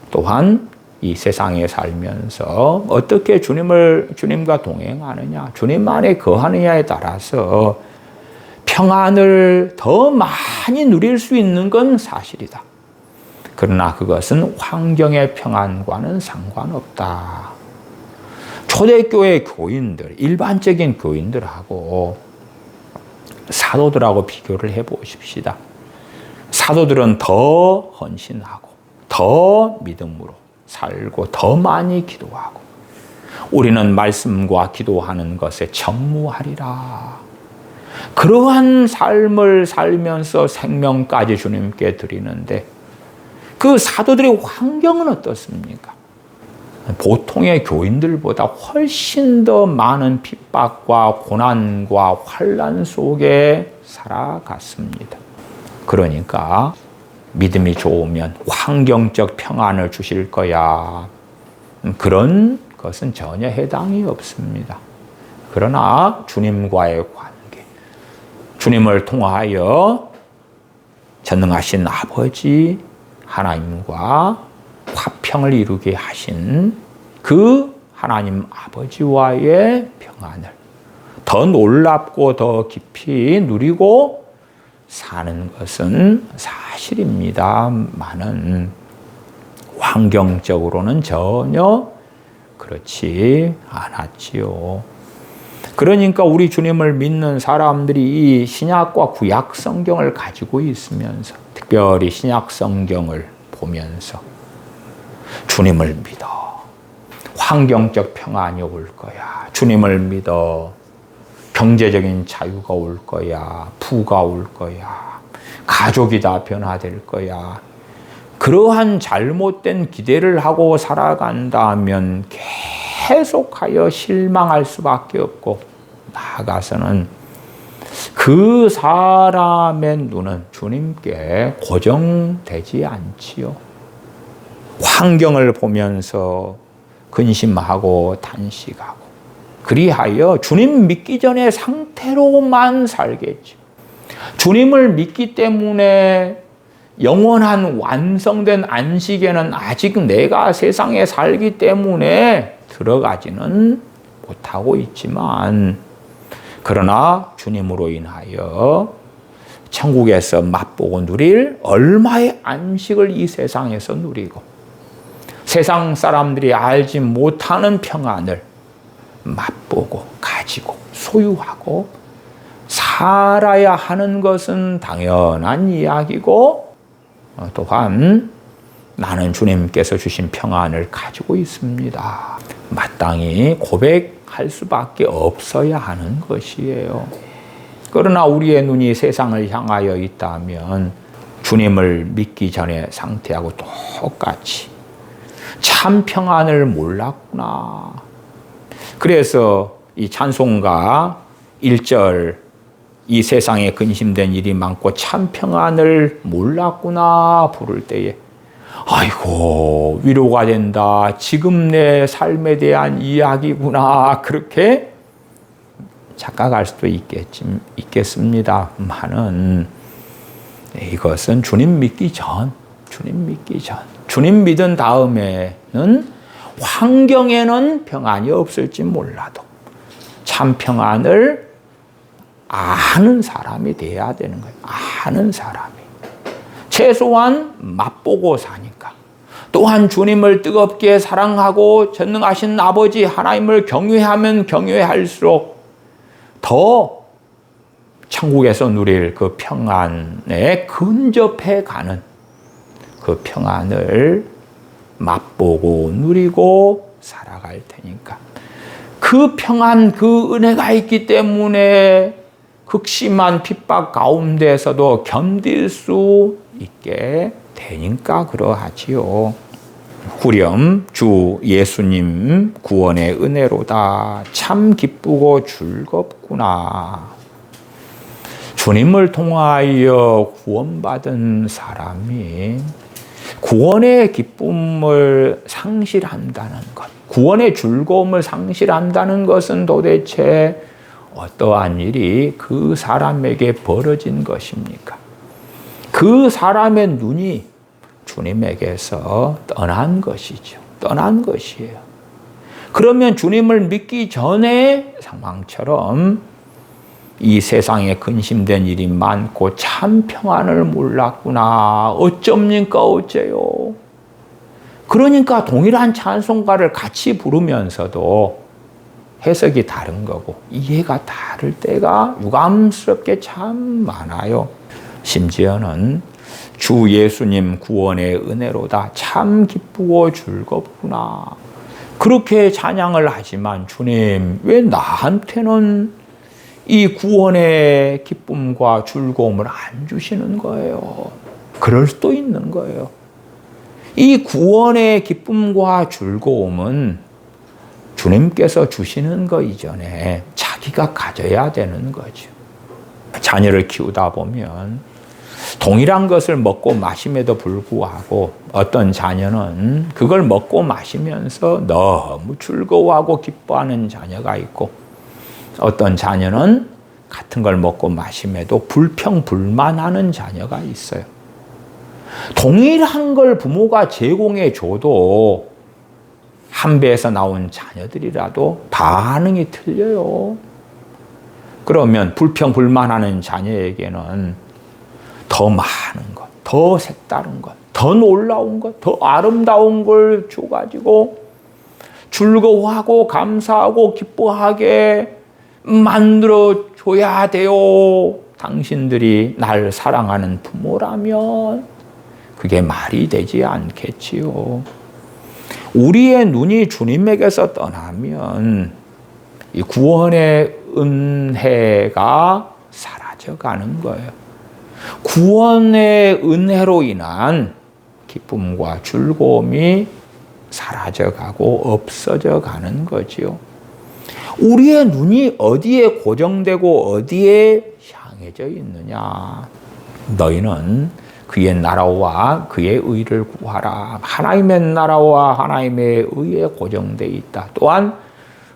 또한 이 세상에 살면서 어떻게 주님과 동행하느냐, 주님 안에 거하느냐에 따라서 평안을 더 많이 누릴 수 있는 건 사실이다. 그러나 그것은 환경의 평안과는 상관없다. 초대교회 교인들, 일반적인 교인들하고 사도들하고 비교를 해보십시다. 사도들은 더 헌신하고 더 믿음으로 살고 더 많이 기도하고 우리는 말씀과 기도하는 것에 전무하리라. 그러한 삶을 살면서 생명까지 주님께 드리는데 그 사도들의 환경은 어떻습니까? 보통의 교인들보다 훨씬 더 많은 핍박과 고난과 환난 속에 살아갔습니다. 그러니까 믿음이 좋으면 환경적 평안을 주실 거야. 그런 것은 전혀 해당이 없습니다. 그러나 주님과의 관계, 주님을 통하여 전능하신 아버지 하나님과 화평을 이루게 하신 그 하나님 아버지와의 평안을 더 놀랍고 더 깊이 누리고 사는 것은 사실입니다만은 환경적으로는 전혀 그렇지 않았지요. 그러니까 우리 주님을 믿는 사람들이 이 신약과 구약 성경을 가지고 있으면서 특별히 신약 성경을 보면서 주님을 믿어. 환경적 평안이 올 거야. 주님을 믿어. 경제적인 자유가 올 거야. 부가 올 거야. 가족이 다 변화될 거야. 그러한 잘못된 기대를 하고 살아간다면 계속하여 실망할 수밖에 없고 나아가서는 그 사람의 눈은 주님께 고정되지 않지요. 환경을 보면서 근심하고 단식하고 그리하여 주님 믿기 전의 상태로만 살겠죠. 주님을 믿기 때문에 영원한 완성된 안식에는 아직 내가 세상에 살기 때문에 들어가지는 못하고 있지만 그러나 주님으로 인하여 천국에서 맛보고 누릴 얼마의 안식을 이 세상에서 누리고 세상 사람들이 알지 못하는 평안을 맛보고 가지고 소유하고 살아야 하는 것은 당연한 이야기고 또한 나는 주님께서 주신 평안을 가지고 있습니다. 마땅히 고백할 수밖에 없어야 하는 것이에요. 그러나 우리의 눈이 세상을 향하여 있다면 주님을 믿기 전의 상태하고 똑같이 참 평안을 몰랐구나. 그래서 이 찬송가 1절 이 세상에 근심된 일이 많고 참 평안을 몰랐구나 부를 때에 아이고 위로가 된다. 지금 내 삶에 대한 이야기구나. 그렇게 착각할 수도 있겠습니다만은 이것은 주님 믿기 전 주님 믿은 다음에는 환경에는 평안이 없을지 몰라도 참 평안을 아는 사람이 돼야 되는 거예요. 아는 사람이. 최소한 맛보고 사니까. 또한 주님을 뜨겁게 사랑하고 전능하신 아버지 하나님을 경외하면 경외할수록 더 천국에서 누릴 그 평안에 근접해 가는 그 평안을 맛보고 누리고 살아갈 테니까. 그 평안, 그 은혜가 있기 때문에 극심한 핍박 가운데서도 견딜 수 있게 되니까 그러하지요. 후렴 주 예수님 구원의 은혜로다. 참 기쁘고 즐겁구나. 주님을 통하여 구원받은 사람이 구원의 기쁨을 상실한다는 것, 구원의 즐거움을 상실한다는 것은 도대체 어떠한 일이 그 사람에게 벌어진 것입니까? 그 사람의 눈이 주님에게서 떠난 것이죠. 떠난 것이에요. 그러면 주님을 믿기 전의 상황처럼 이 세상에 근심된 일이 많고 참 평안을 몰랐구나. 어쩝니까 어째요. 그러니까 동일한 찬송가를 같이 부르면서도 해석이 다른 거고 이해가 다를 때가 유감스럽게 참 많아요. 심지어는 주 예수님 구원의 은혜로다. 참 기쁘고 즐겁구나. 그렇게 찬양을 하지만 주님, 왜 나한테는 이 구원의 기쁨과 즐거움을 안 주시는 거예요? 그럴 수도 있는 거예요. 이 구원의 기쁨과 즐거움은 주님께서 주시는 거 이전에 자기가 가져야 되는 거죠. 자녀를 키우다 보면 동일한 것을 먹고 마심에도 불구하고 어떤 자녀는 그걸 먹고 마시면서 너무 즐거워하고 기뻐하는 자녀가 있고, 어떤 자녀는 같은 걸 먹고 마심에도 불평불만하는 자녀가 있어요. 동일한 걸 부모가 제공해 줘도 한 배에서 나온 자녀들이라도 반응이 틀려요. 그러면 불평불만하는 자녀에게는 더 많은 것, 더 색다른 것, 더 놀라운 것, 더 아름다운 걸 줘가지고 즐거워하고 감사하고 기뻐하게 만들어줘야 돼요. 당신들이 날 사랑하는 부모라면 그게 말이 되지 않겠지요. 우리의 눈이 주님에게서 떠나면 이 구원의 은혜가 사라져가는 거예요. 구원의 은혜로 인한 기쁨과 즐거움이 사라져가고 없어져 가는 거지요. 우리의 눈이 어디에 고정되고 어디에 향해져 있느냐? 너희는 그의 나라와 그의 의를 구하라. 하나님의 나라와 하나님의 의에 고정되어 있다. 또한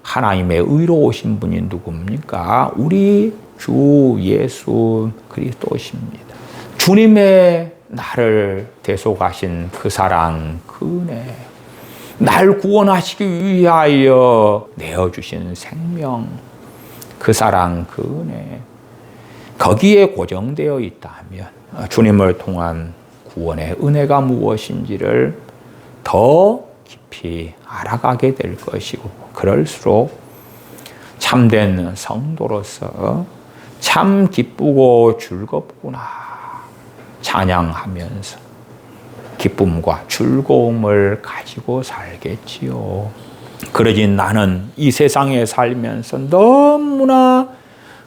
하나님의 의로 오신 분이 누굽니까? 우리 주 예수 그리스도십니다. 주님의 나를 대속하신 그 사랑, 그 은혜, 날 구원하시기 위하여 내어주신 생명, 그 사랑, 그 은혜, 거기에 고정되어 있다면 주님을 통한 구원의 은혜가 무엇인지를 더 깊이 알아가게 될 것이고, 그럴수록 참된 성도로서 참 기쁘고 즐겁구나 찬양하면서 기쁨과 즐거움을 가지고 살겠지요. 그러지 나는 이 세상에 살면서 너무나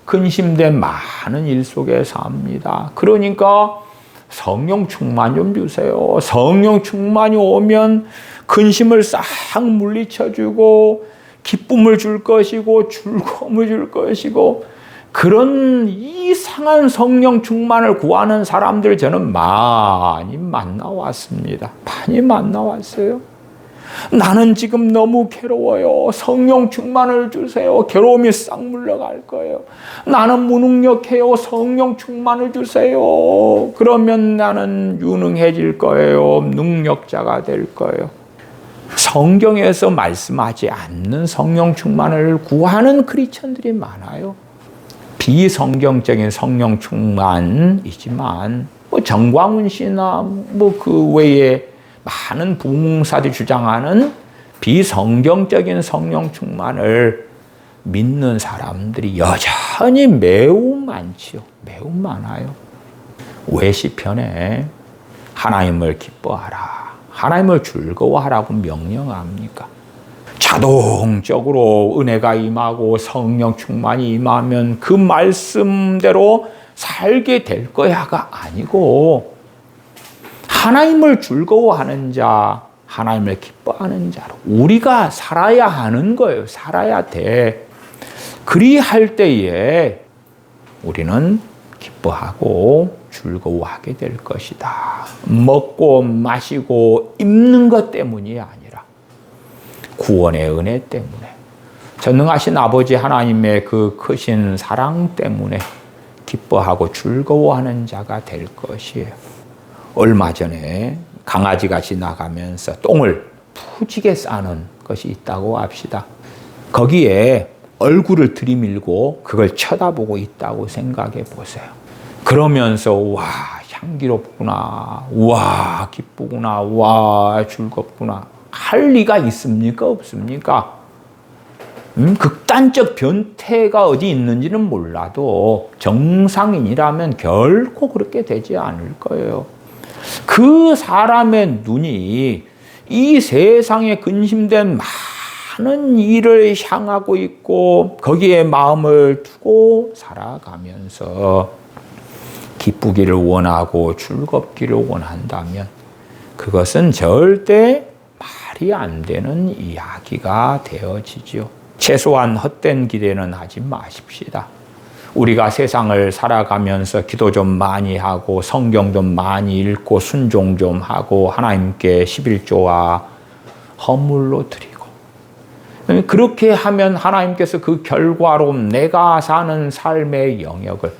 근심된 많은 일 속에 삽니다. 그러니까 성령 충만 좀 주세요. 성령 충만이 오면 근심을 싹 물리쳐주고 기쁨을 줄 것이고 즐거움을 줄 것이고, 그런 이상한 성령 충만을 구하는 사람들 저는 많이 만나왔습니다. 많이 만나왔어요. 나는 지금 너무 괴로워요. 성령 충만을 주세요. 괴로움이 싹 물러갈 거예요. 나는 무능력해요. 성령 충만을 주세요. 그러면 나는 유능해질 거예요. 능력자가 될 거예요. 성경에서 말씀하지 않는 성령 충만을 구하는 크리스천들이 많아요. 비성경적인 성령 충만이지만 정광훈 씨나 그 외에 많은 부흥사들이 주장하는 비성경적인 성령 충만을 믿는 사람들이 여전히 매우 많지요. 매우 많아요. 왜 시편에 하나님을 기뻐하라, 하나님을 즐거워하라고 명령합니까? 자동적으로 은혜가 임하고 성령 충만이 임하면 그 말씀대로 살게 될 거야가 아니고, 하나님을 즐거워하는 자, 하나님을 기뻐하는 자로 우리가 살아야 하는 거예요. 살아야 돼. 그리할 때에 우리는 기뻐하고 즐거워하게 될 것이다. 먹고 마시고 입는 것 때문이 아니라 구원의 은혜 때문에, 전능하신 아버지 하나님의 그 크신 사랑 때문에 기뻐하고 즐거워하는 자가 될 것이에요. 얼마 전에 강아지가 지나가면서 똥을 푸지게 싸는 것이 있다고 합시다. 거기에 얼굴을 들이밀고 그걸 쳐다보고 있다고 생각해 보세요. 그러면서 와, 향기롭구나, 와, 기쁘구나, 와, 즐겁구나 할 리가 있습니까? 없습니까? 극단적 변태가 어디 있는지는 몰라도 정상인이라면 결코 그렇게 되지 않을 거예요. 그 사람의 눈이 이 세상에 근심된 많은 일을 향하고 있고 거기에 마음을 두고 살아가면서 기쁘기를 원하고 즐겁기를 원한다면 그것은 절대 말이 안 되는 이야기가 되어지죠. 최소한 헛된 기대는 하지 마십시다. 우리가 세상을 살아가면서 기도 좀 많이 하고 성경 좀 많이 읽고 순종 좀 하고 하나님께 11조와 헌물로 드리고 그렇게 하면 하나님께서 그 결과로 내가 사는 삶의 영역을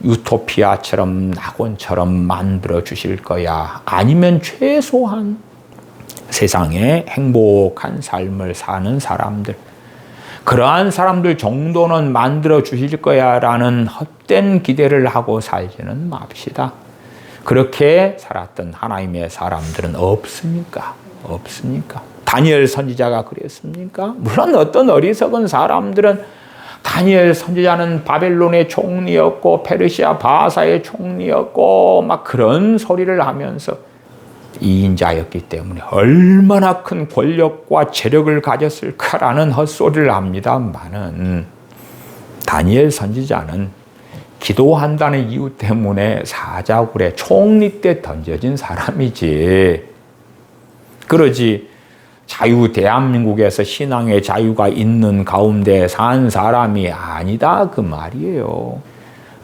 유토피아처럼 낙원처럼 만들어 주실 거야. 아니면 최소한 세상에 행복한 삶을 사는 사람들, 그러한 사람들 정도는 만들어 주실 거야 라는 헛된 기대를 하고 살지는 맙시다. 그렇게 살았던 하나님의 사람들은 없습니까? 없습니까? 다니엘 선지자가 그랬습니까? 물론 어떤 어리석은 사람들은 다니엘 선지자는 바벨론의 총리였고 페르시아 바사의 총리였고 막 그런 소리를 하면서 이인자였기 때문에 얼마나 큰 권력과 재력을 가졌을까라는 헛소리를 합니다만은 다니엘 선지자는 기도한다는 이유 때문에 사자굴에 총리 때 던져진 사람이지. 그러지 대한민국에서 신앙의 자유가 있는 가운데 산 사람이 아니다 그 말이에요.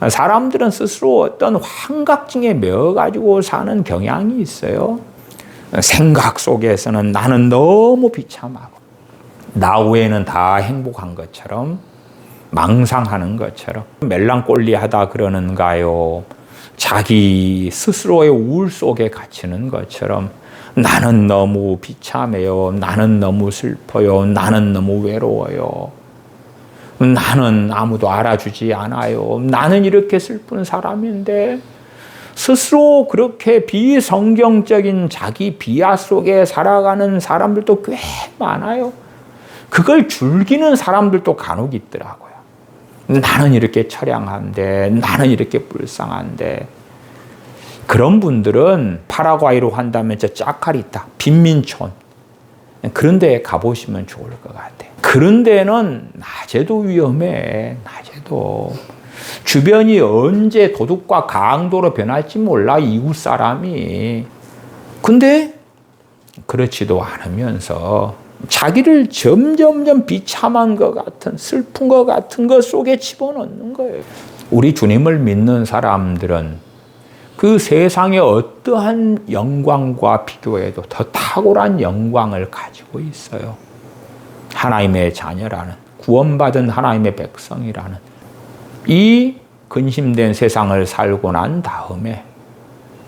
사람들은 스스로 어떤 환각증에 매어가지고 사는 경향이 있어요. 생각 속에서는 나는 너무 비참하고 나 외에는 다 행복한 것처럼 망상하는 것처럼 멜랑꼴리하다 그러는가요? 자기 스스로의 우울 속에 갇히는 것처럼 나는 너무 비참해요. 나는 너무 슬퍼요. 나는 너무 외로워요. 나는 아무도 알아주지 않아요. 나는 이렇게 슬픈 사람인데 스스로 그렇게 비성경적인 자기 비하 속에 살아가는 사람들도 꽤 많아요. 그걸 즐기는 사람들도 간혹 있더라고요. 나는 이렇게 처량한데, 나는 이렇게 불쌍한데. 그런 분들은 파라과이로 한다면 저 짜카리타, 빈민촌 그런 데에 가보시면 좋을 것 같아요. 그런 데는 낮에도 위험해. 낮에도. 주변이 언제 도둑과 강도로 변할지 몰라, 이웃 사람이. 근데 그렇지도 않으면서 자기를 점점점 비참한 것 같은, 슬픈 것 같은 것 속에 집어넣는 거예요. 우리 주님을 믿는 사람들은 그 세상의 어떠한 영광과 비교해도 더 탁월한 영광을 가지고 있어요. 하나님의 자녀라는, 구원받은 하나님의 백성이라는 이 근심된 세상을 살고 난 다음에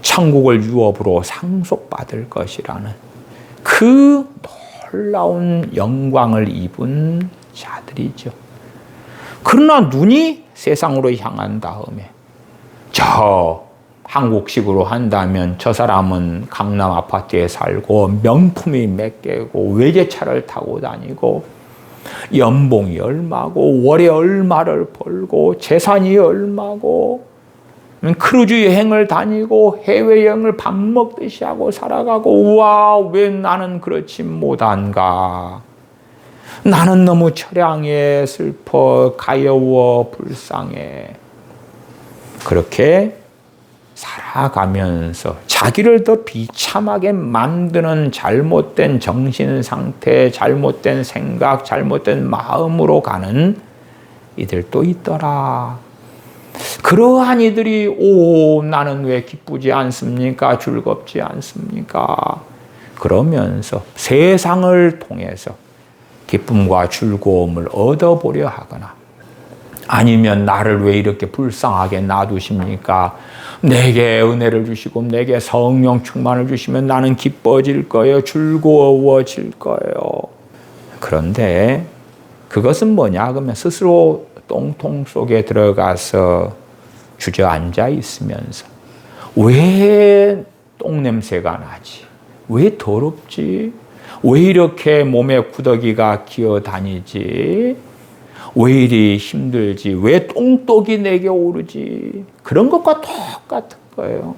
천국을 유업으로 상속받을 것이라는 그 놀라운 영광을 입은 자들이죠. 그러나 눈이 세상으로 향한 다음에 저 한국식으로 한다면 저 사람은 강남 아파트에 살고 명품이 몇 개고 외제차를 타고 다니고 연봉이 얼마고 월에 얼마를 벌고 재산이 얼마고 크루즈 여행을 다니고 해외여행을 밥 먹듯이 하고 살아가고 와, 왜 나는 그렇지 못한가. 나는 너무 처량해, 슬퍼, 가여워, 불쌍해. 그렇게 살아가면서 자기를 더 비참하게 만드는 잘못된 정신 상태, 잘못된 생각, 잘못된 마음으로 가는 이들도 있더라. 그러한 이들이 나는 왜 기쁘지 않습니까? 즐겁지 않습니까? 그러면서 세상을 통해서 기쁨과 즐거움을 얻어보려 하거나 아니면 나를 왜 이렇게 불쌍하게 놔두십니까? 내게 은혜를 주시고 내게 성령 충만을 주시면 나는 기뻐질 거예요. 즐거워질 거예요. 그런데 그것은 뭐냐? 그러면 스스로 똥통 속에 들어가서 주저앉아 있으면서 왜 똥냄새가 나지? 왜 더럽지? 왜 이렇게 몸에 구더기가 기어다니지? 왜 이리 힘들지? 왜 똥독이 내게 오르지? 그런 것과 똑같은 거예요.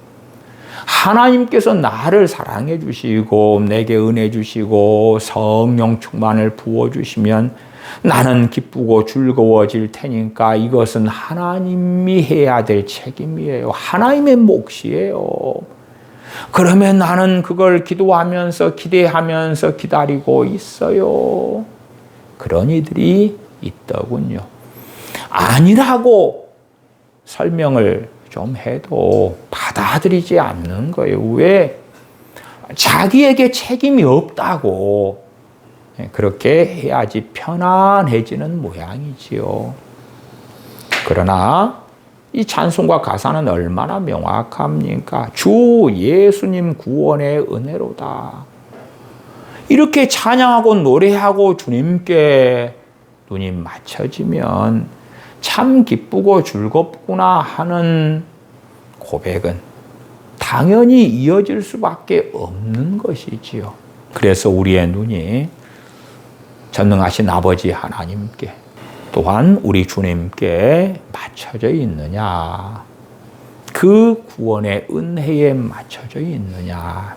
하나님께서 나를 사랑해 주시고 내게 은혜 주시고 성령 충만을 부어 주시면 나는 기쁘고 즐거워질 테니까 이것은 하나님이 해야 될 책임이에요. 하나님의 몫이에요. 그러면 나는 그걸 기도하면서 기대하면서 기다리고 있어요. 그런 이들이 있더군요. 아니라고 설명을 좀 해도 받아들이지 않는 거예요. 왜? 자기에게 책임이 없다고 그렇게 해야지 편안해지는 모양이지요. 그러나 이 찬송과 가사는 얼마나 명확합니까? 주 예수님 구원의 은혜로다. 이렇게 찬양하고 노래하고 주님께 눈이 맞춰지면 참 기쁘고 즐겁구나 하는 고백은 당연히 이어질 수밖에 없는 것이지요. 그래서 우리의 눈이 전능하신 아버지 하나님께 또한 우리 주님께 맞춰져 있느냐? 그 구원의 은혜에 맞춰져 있느냐?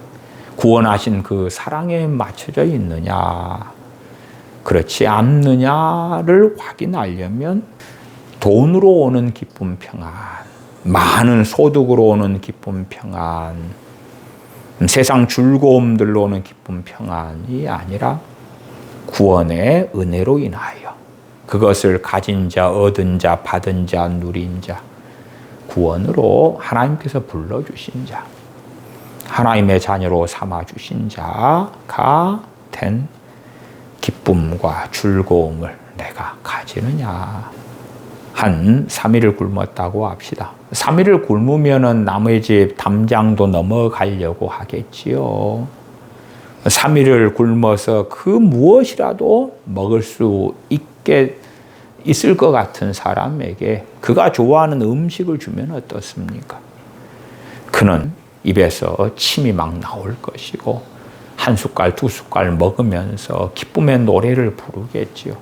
구원하신 그 사랑에 맞춰져 있느냐? 그렇지 않느냐를 확인하려면 돈으로 오는 기쁨 평안, 많은 소득으로 오는 기쁨 평안, 세상 즐거움들로 오는 기쁨 평안이 아니라 구원의 은혜로 인하여 그것을 가진 자, 얻은 자, 받은 자, 누린 자, 구원으로 하나님께서 불러주신 자, 하나님의 자녀로 삼아주신 자가 된 기쁨과 즐거움을 내가 가지느냐. 한 3일을 굶었다고 합시다. 3일을 굶으면 남의 집 담장도 넘어가려고 하겠지요. 3일을 굶어서 그 무엇이라도 먹을 수 있을 것 같은 사람에게 그가 좋아하는 음식을 주면 어떻습니까? 그는 입에서 침이 막 나올 것이고 한 숟갈 두 숟갈 먹으면서 기쁨의 노래를 부르겠지요.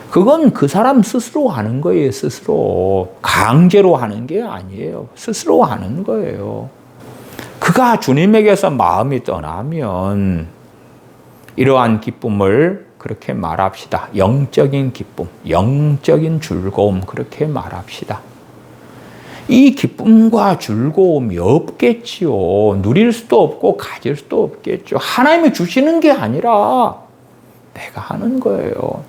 그건 그 사람 스스로 하는 거예요. 스스로. 강제로 하는 게 아니에요. 스스로 하는 거예요. 그가 주님에게서 마음이 떠나면 이러한 기쁨을 그렇게 말합시다. 영적인 기쁨, 영적인 즐거움 그렇게 말합시다. 이 기쁨과 즐거움이 없겠지요. 누릴 수도 없고 가질 수도 없겠죠. 하나님이 주시는 게 아니라 내가 하는 거예요.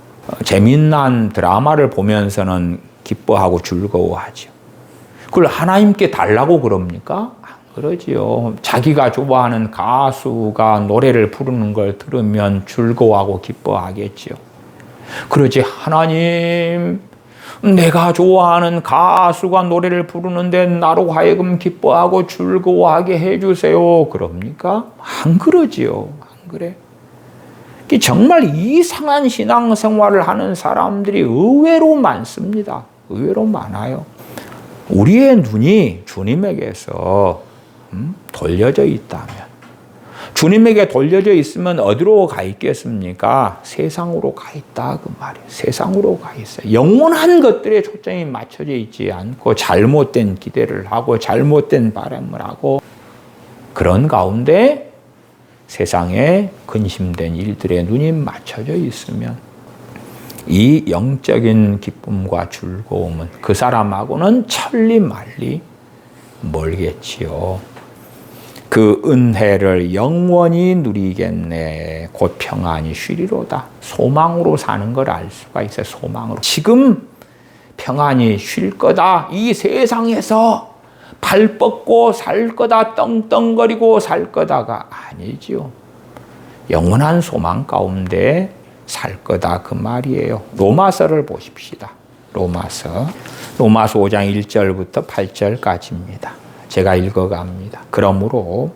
재미난 드라마를 보면서는 기뻐하고 즐거워하죠. 그걸 하나님께 달라고 그럽니까? 안 그러지요. 자기가 좋아하는 가수가 노래를 부르는 걸 들으면 즐거워하고 기뻐하겠지요. 그러지 하나님, 내가 좋아하는 가수가 노래를 부르는데 나로 하여금 기뻐하고 즐거워하게 해주세요. 그럽니까? 안 그러지요. 안 그래. 정말 이상한 신앙생활을 하는 사람들이 의외로 많습니다. 의외로 많아요. 우리의 눈이 주님에게서 돌려져 있다면, 주님에게 돌려져 있으면 어디로 가 있겠습니까? 세상으로 가 있다 그 말이에요. 세상으로 가 있어요. 영원한 것들에 초점이 맞춰져 있지 않고 잘못된 기대를 하고 잘못된 바람을 하고 그런 가운데 세상에 근심된 일들에 눈이 맞춰져 있으면 이 영적인 기쁨과 즐거움은 그 사람하고는 천리 말리 멀겠지요. 그 은혜를 영원히 누리겠네. 곧 평안이 쉬리로다. 소망으로 사는 걸 알 수가 있어요. 소망으로. 지금 평안이 쉴 거다. 이 세상에서 발 뻗고 살 거다, 떵떵거리고 살 거다가 아니지요. 영원한 소망 가운데 살 거다 그 말이에요. 로마서를 보십시다. 로마서 5장 1절부터 8절까지입니다. 제가 읽어갑니다. 그러므로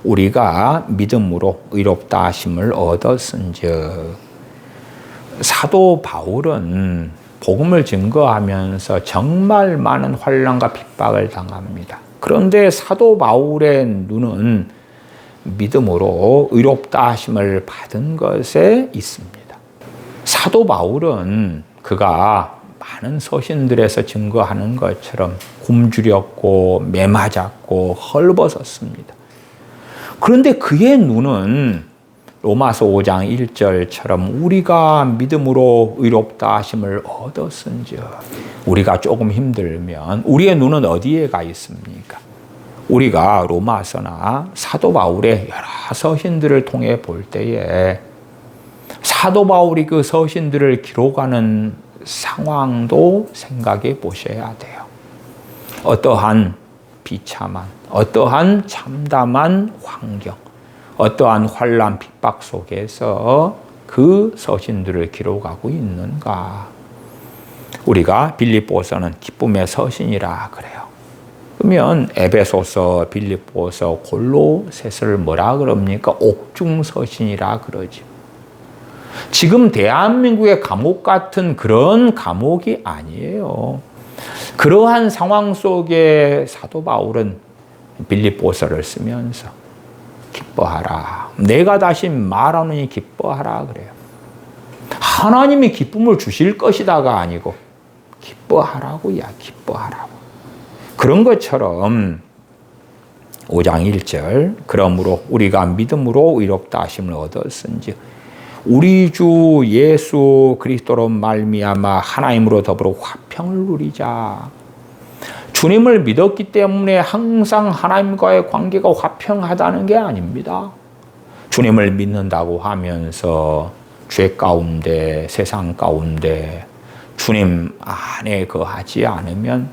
우리가 믿음으로 의롭다 하심을 얻었은즉. 사도 바울은 복음을 증거하면서 정말 많은 환난과 핍박을 당합니다. 그런데 사도 바울의 눈은 믿음으로 의롭다 하심을 받은 것에 있습니다. 사도 바울은 그가 많은 서신들에서 증거하는 것처럼 굶주렸고 매맞았고 헐벗었습니다. 그런데 그의 눈은 로마서 5장 1절처럼 우리가 믿음으로 의롭다 하심을 얻었은즉, 우리가 조금 힘들면 우리의 눈은 어디에 가 있습니까? 우리가 로마서나 사도 바울의 여러 서신들을 통해 볼 때에 사도 바울이 그 서신들을 기록하는 상황도 생각해 보셔야 돼요. 어떠한 비참한, 어떠한 참담한 환경, 어떠한 환난 핍박 속에서 그 서신들을 기록하고 있는가? 우리가 빌립보서는 기쁨의 서신이라 그래요. 그러면 에베소서, 빌립보서, 골로새서를 뭐라 그럽니까? 옥중 서신이라 그러죠. 지금 대한민국의 감옥 같은 그런 감옥이 아니에요. 그러한 상황 속에 사도 바울은 빌립보서를 쓰면서 기뻐하라. 내가 다시 말하노니 기뻐하라 그래요. 하나님이 기쁨을 주실 것이다가 아니고 기뻐하라고야, 기뻐하라고. 그런 것처럼 5장 1절, 그러므로 우리가 믿음으로 의롭다 하심을 얻었은즉 우리 주 예수 그리스도로 말미암아 하나님으로 더불어 화평을 누리자. 주님을 믿었기 때문에 항상 하나님과의 관계가 화평하다는 게 아닙니다. 주님을 믿는다고 하면서 죄 가운데, 세상 가운데 주님 안에 거하지 않으면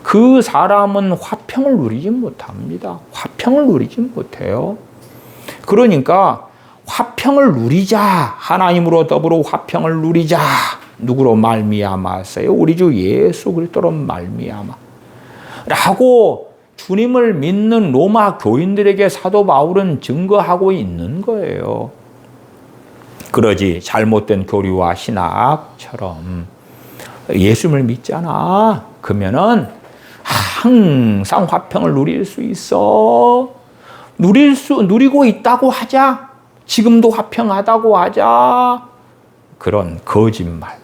그 사람은 화평을 누리지 못합니다. 화평을 누리지 못해요. 그러니까 화평을 누리자. 하나님으로 더불어 화평을 누리자. 누구로 말미암았어요? 우리 주 예수 그리스도로 말미암아. 라고 주님을 믿는 로마 교인들에게 사도 바울은 증거하고 있는 거예요. 그러지 잘못된 교리와 신학처럼 예수님을 믿잖아. 그러면은 항상 화평을 누릴 수 있어. 누리고 있다고 하자. 지금도 화평하다고 하자. 그런 거짓말.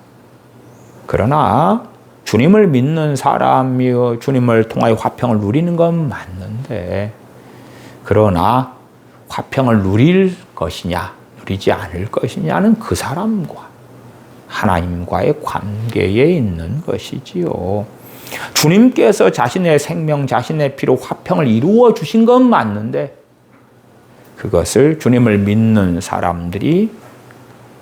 그러나 주님을 믿는 사람이요, 주님을 통하여 화평을 누리는 건 맞는데, 그러나 화평을 누릴 것이냐, 누리지 않을 것이냐는 그 사람과 하나님과의 관계에 있는 것이지요. 주님께서 자신의 생명, 자신의 피로 화평을 이루어 주신 건 맞는데, 그것을 주님을 믿는 사람들이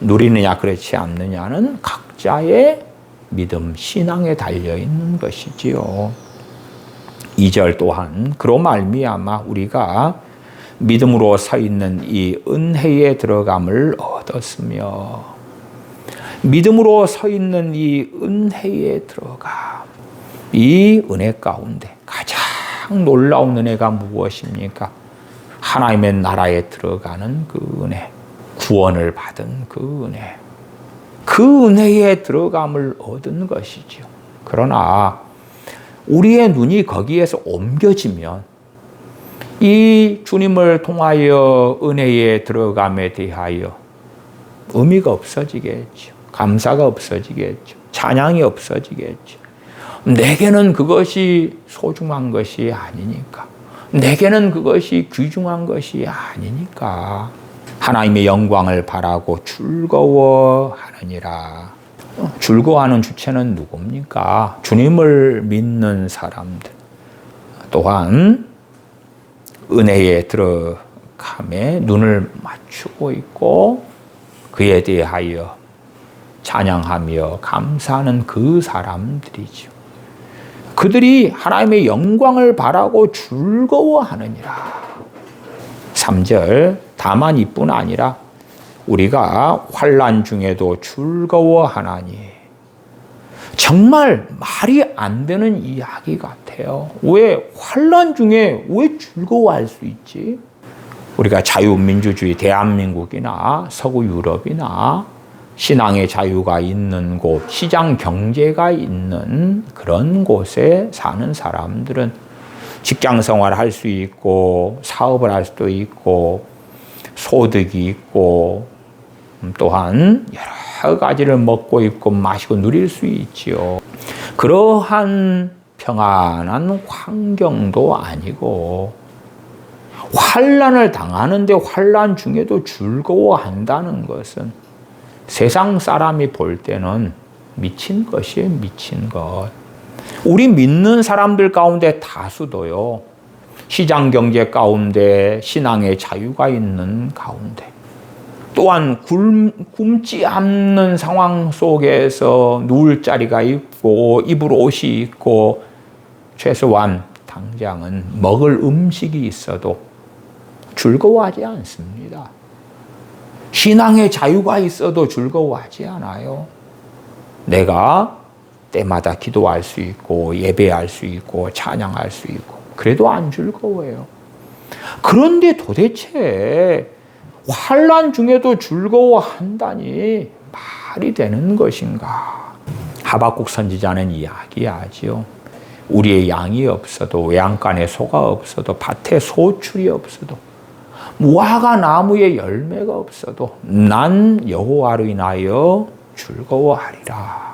누리느냐 그렇지 않느냐는 각자의 믿음, 신앙에 달려있는 것이지요. 2절 또한 그로 말미암아 우리가 믿음으로 서 있는 이 은혜에 들어감을 얻었으며, 믿음으로 서 있는 이 은혜에 들어감, 이 은혜 가운데 가장 놀라운 은혜가 무엇입니까? 하나님의 나라에 들어가는 그 은혜, 구원을 받은 그 은혜, 그 은혜에 들어감을 얻은 것이죠. 그러나 우리의 눈이 거기에서 옮겨지면 이 주님을 통하여 은혜에 들어감에 대하여 의미가 없어지겠죠. 감사가 없어지겠죠. 찬양이 없어지겠죠. 내게는 그것이 소중한 것이 아니니까. 내게는 그것이 귀중한 것이 아니니까. 하나님의 영광을 바라고 즐거워하느니라. 즐거워하는 주체는 누굽니까? 주님을 믿는 사람들. 또한 은혜에 들어감에 눈을 맞추고 있고 그에 대하여 찬양하며 감사하는 그 사람들이죠. 그들이 하나님의 영광을 바라고 즐거워하느니라. 3절, 다만 이뿐 아니라 우리가 환난 중에도 즐거워하나니. 정말 말이 안 되는 이야기 같아요. 왜 환난 중에 왜 즐거워할 수 있지? 우리가 자유민주주의 대한민국이나 서구 유럽이나 신앙의 자유가 있는 곳, 시장 경제가 있는 그런 곳에 사는 사람들은 직장 생활을 할 수 있고 사업을 할 수도 있고 소득이 있고 또한 여러 가지를 먹고 입고 마시고 누릴 수 있지요. 그러한 평안한 환경도 아니고 환난을 당하는데 환난 중에도 즐거워한다는 것은 세상 사람이 볼 때는 미친 것이에요. 미친 것. 우리 믿는 사람들 가운데 다수도요. 시장 경제 가운데 신앙의 자유가 있는 가운데 또한 굶지 않는 상황 속에서 누울 자리가 있고 입을 옷이 있고 최소한 당장은 먹을 음식이 있어도 즐거워하지 않습니다. 신앙의 자유가 있어도 즐거워하지 않아요. 내가 때마다 기도할 수 있고 예배할 수 있고 찬양할 수 있고 그래도 안 즐거워해요. 그런데 도대체 환난 중에도 즐거워한다니 말이 되는 것인가? 하박국 선지자는 이야기하지요. 우리의 양이 없어도 외양간에 소가 없어도 밭에 소출이 없어도 무화과 나무에 열매가 없어도 난 여호와로 인하여 즐거워하리라.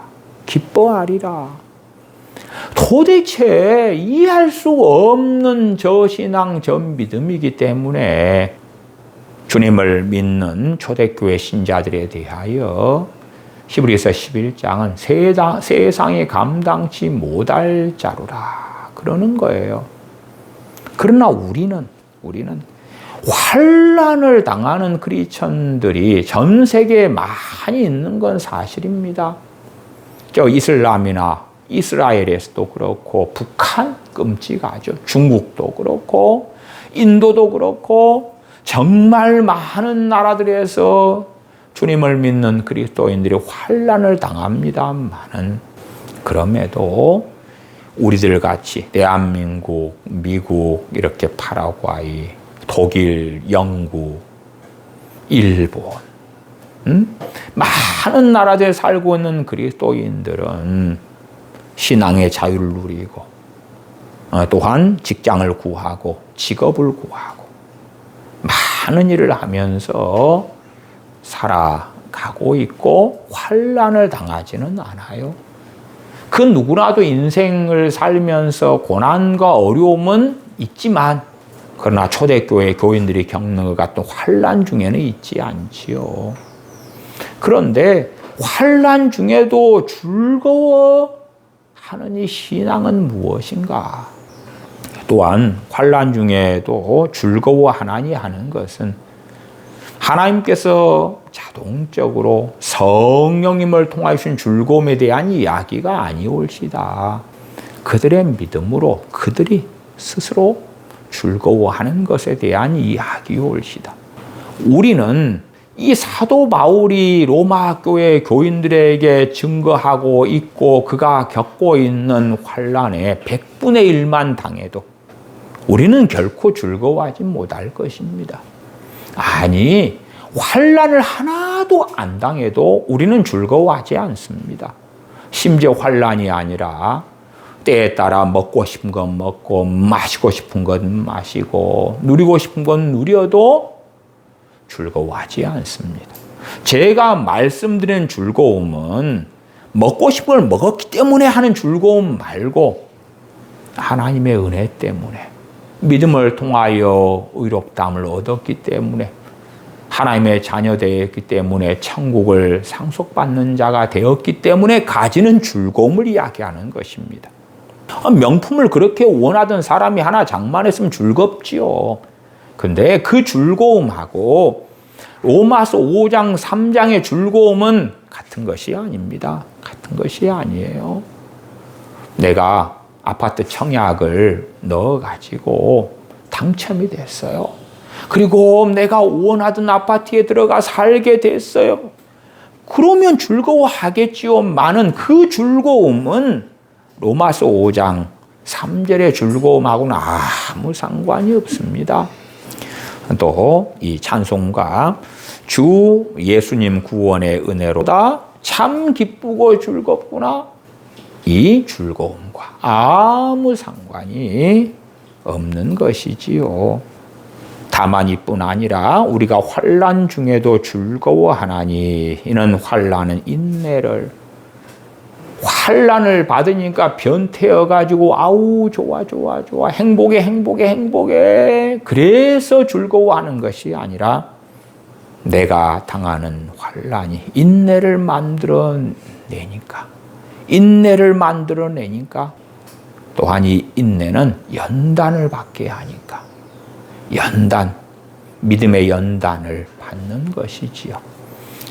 기뻐하리라. 도대체 이해할 수 없는 저 신앙, 저 믿음이기 때문에 주님을 믿는 초대교회 신자들에 대하여 히브리서 11장은 세상이 감당치 못할 자루라 그러는 거예요. 그러나 우리는 환난을 당하는 크리스천들이 전 세계에 많이 있는 건 사실입니다. 저 이슬람이나 이스라엘에서도 그렇고 북한 끔찍하죠. 중국도 그렇고 인도도 그렇고 정말 많은 나라들에서 주님을 믿는 그리스도인들이 환난을 당합니다만은 그럼에도 우리들 같이 대한민국, 미국, 이렇게 파라과이, 독일, 영국, 일본, 많은 나라들에 살고 있는 그리스도인들은 신앙의 자유를 누리고 또한 직장을 구하고 직업을 구하고 많은 일을 하면서 살아가고 있고 환난을 당하지는 않아요. 그 누구라도 인생을 살면서 고난과 어려움은 있지만 그러나 초대교회 교인들이 겪는 것 같은 환난 중에는 있지 않지요. 그런데 환난 중에도 즐거워하는 이 신앙은 무엇인가? 또한 환난 중에도 즐거워하나니 하는 것은 하나님께서 자동적으로 성령님을 통하신 즐거움에 대한 이야기가 아니올시다. 그들의 믿음으로 그들이 스스로 즐거워하는 것에 대한 이야기올시다. 우리는 이 사도 바울이 로마 교회 교인들에게 증거하고 있고 그가 겪고 있는 환난의 100분의 1만 당해도 우리는 결코 즐거워하지 못할 것입니다. 아니, 환난을 하나도 안 당해도 우리는 즐거워하지 않습니다. 심지어 환난이 아니라 때에 따라 먹고 싶은 건 먹고 마시고 싶은 건 마시고 누리고 싶은 건 누려도 즐거워하지 않습니다. 제가 말씀드린 즐거움은 먹고 싶은 걸 먹었기 때문에 하는 즐거움 말고 하나님의 은혜 때문에 믿음을 통하여 의롭다함을 얻었기 때문에 하나님의 자녀 되었기 때문에 천국을 상속받는 자가 되었기 때문에 가지는 즐거움을 이야기하는 것입니다. 명품을 그렇게 원하던 사람이 하나 장만했으면 즐겁지요. 근데 그 즐거움하고 로마서 5장 3장의 즐거움은 같은 것이 아닙니다. 같은 것이 아니에요. 내가 아파트 청약을 넣어가지고 당첨이 됐어요. 그리고 내가 원하던 아파트에 들어가 살게 됐어요. 그러면 즐거워하겠지요만은 그 즐거움은 로마서 5장 3절의 즐거움하고는 아무 상관이 없습니다. 또 이 찬송가 주 예수님 구원의 은혜로다 참 기쁘고 즐겁구나 이 즐거움과 아무 상관이 없는 것이지요. 다만 이뿐 아니라 우리가 환난 중에도 즐거워하나니 이는 환난은 인내를, 환난을 받으니까 변태어 가지고 아우 좋아 행복해 그래서 즐거워하는 것이 아니라 내가 당하는 환난이 인내를 만들어내니까 또한 이 인내는 연단을 받게 하니까 믿음의 연단을 받는 것이지요.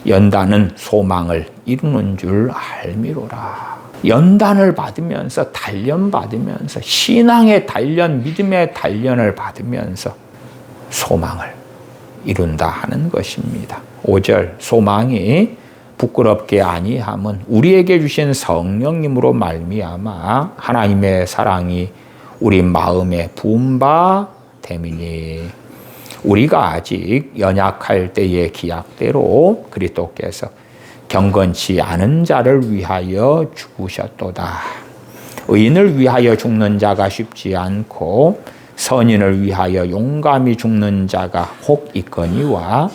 연단은 소망을 이루는 줄 알미로라. 연단을 받으면서 단련받으면서 신앙의 단련, 믿음의 단련을 받으면서 소망을 이룬다 하는 것입니다. 5절 소망이 부끄럽게 아니함은 우리에게 주신 성령님으로 말미암아 하나님의 사랑이 우리 마음에 부은 바 됨이니 우리가 아직 연약할 때의 기약대로 그리스도께서 경건치 않은 자를 위하여 죽으셨도다. 의인을 위하여 죽는 자가 쉽지 않고 선인을 위하여 용감히 죽는 자가 혹 있거니와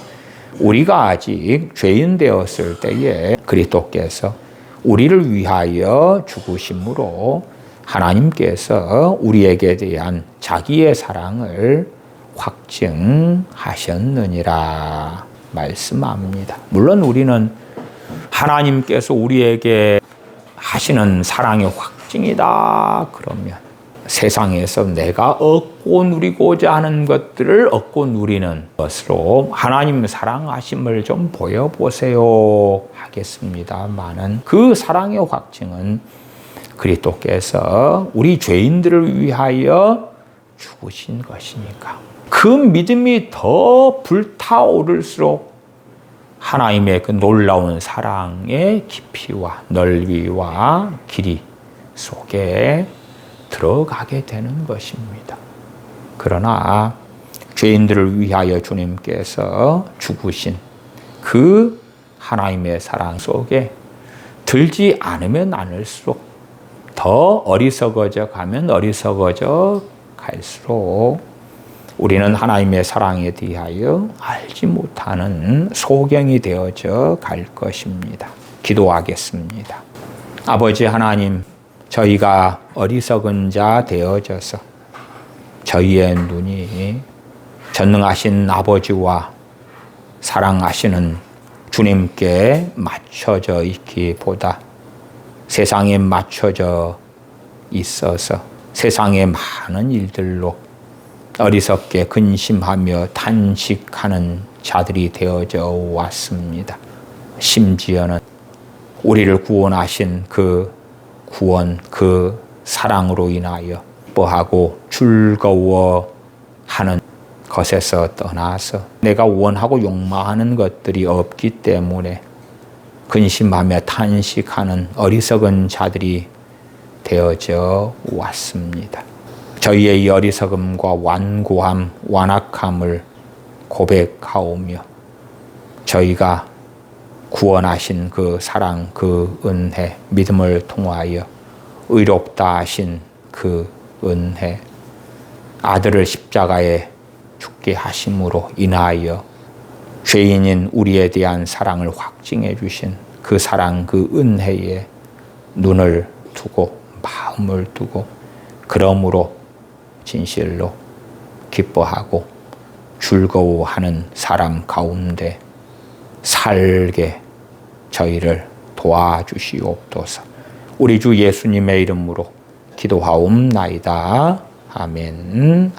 우리가 아직 죄인 되었을 때에 그리스도께서 우리를 위하여 죽으심으로 하나님께서 우리에게 대한 자기의 사랑을 확증하셨느니라 말씀합니다. 물론 우리는 하나님께서 우리에게 하시는 사랑의 확증이다 그러면 세상에서 내가 얻고 누리고자 하는 것들을 얻고 누리는 것으로 하나님 사랑하심을 좀 보여보세요 하겠습니다만은 그 사랑의 확증은 그리스도께서 우리 죄인들을 위하여 죽으신 것이니까 그 믿음이 더 불타오를수록 하나님의 그 놀라운 사랑의 깊이와 넓이와 길이 속에 들어가게 되는 것입니다. 그러나 죄인들을 위하여 주님께서 죽으신 그 하나님의 사랑 속에 들지 않으면 않을수록 더 어리석어져 가면 어리석어져 갈수록 우리는 하나님의 사랑에 대하여 알지 못하는 소경이 되어져 갈 것입니다. 기도하겠습니다. 아버지 하나님, 저희가 어리석은 자 되어져서 저희의 눈이 전능하신 아버지와 사랑하시는 주님께 맞춰져 있기보다 세상에 맞춰져 있어서 세상의 많은 일들로 어리석게 근심하며 탄식하는 자들이 되어져 왔습니다. 심지어는 우리를 구원하신 그 구원, 그 사랑으로 인하여 기뻐하고 즐거워하는 것에서 떠나서 내가 원하고 욕망하는 것들이 없기 때문에 근심하며 탄식하는 어리석은 자들이 되어져 왔습니다. 저희의 이 어리석음과 완고함, 완악함을 고백하오며 저희가 구원하신 그 사랑, 그 은혜, 믿음을 통하여 의롭다 하신 그 은혜, 아들을 십자가에 죽게 하심으로 인하여 죄인인 우리에 대한 사랑을 확증해 주신 그 사랑, 그 은혜에 눈을 두고 마음을 두고 그러므로 진실로 기뻐하고 즐거워하는 사람 가운데 살게 저희를 도와주시옵소서. 우리 주 예수님의 이름으로 기도하옵나이다. 아멘.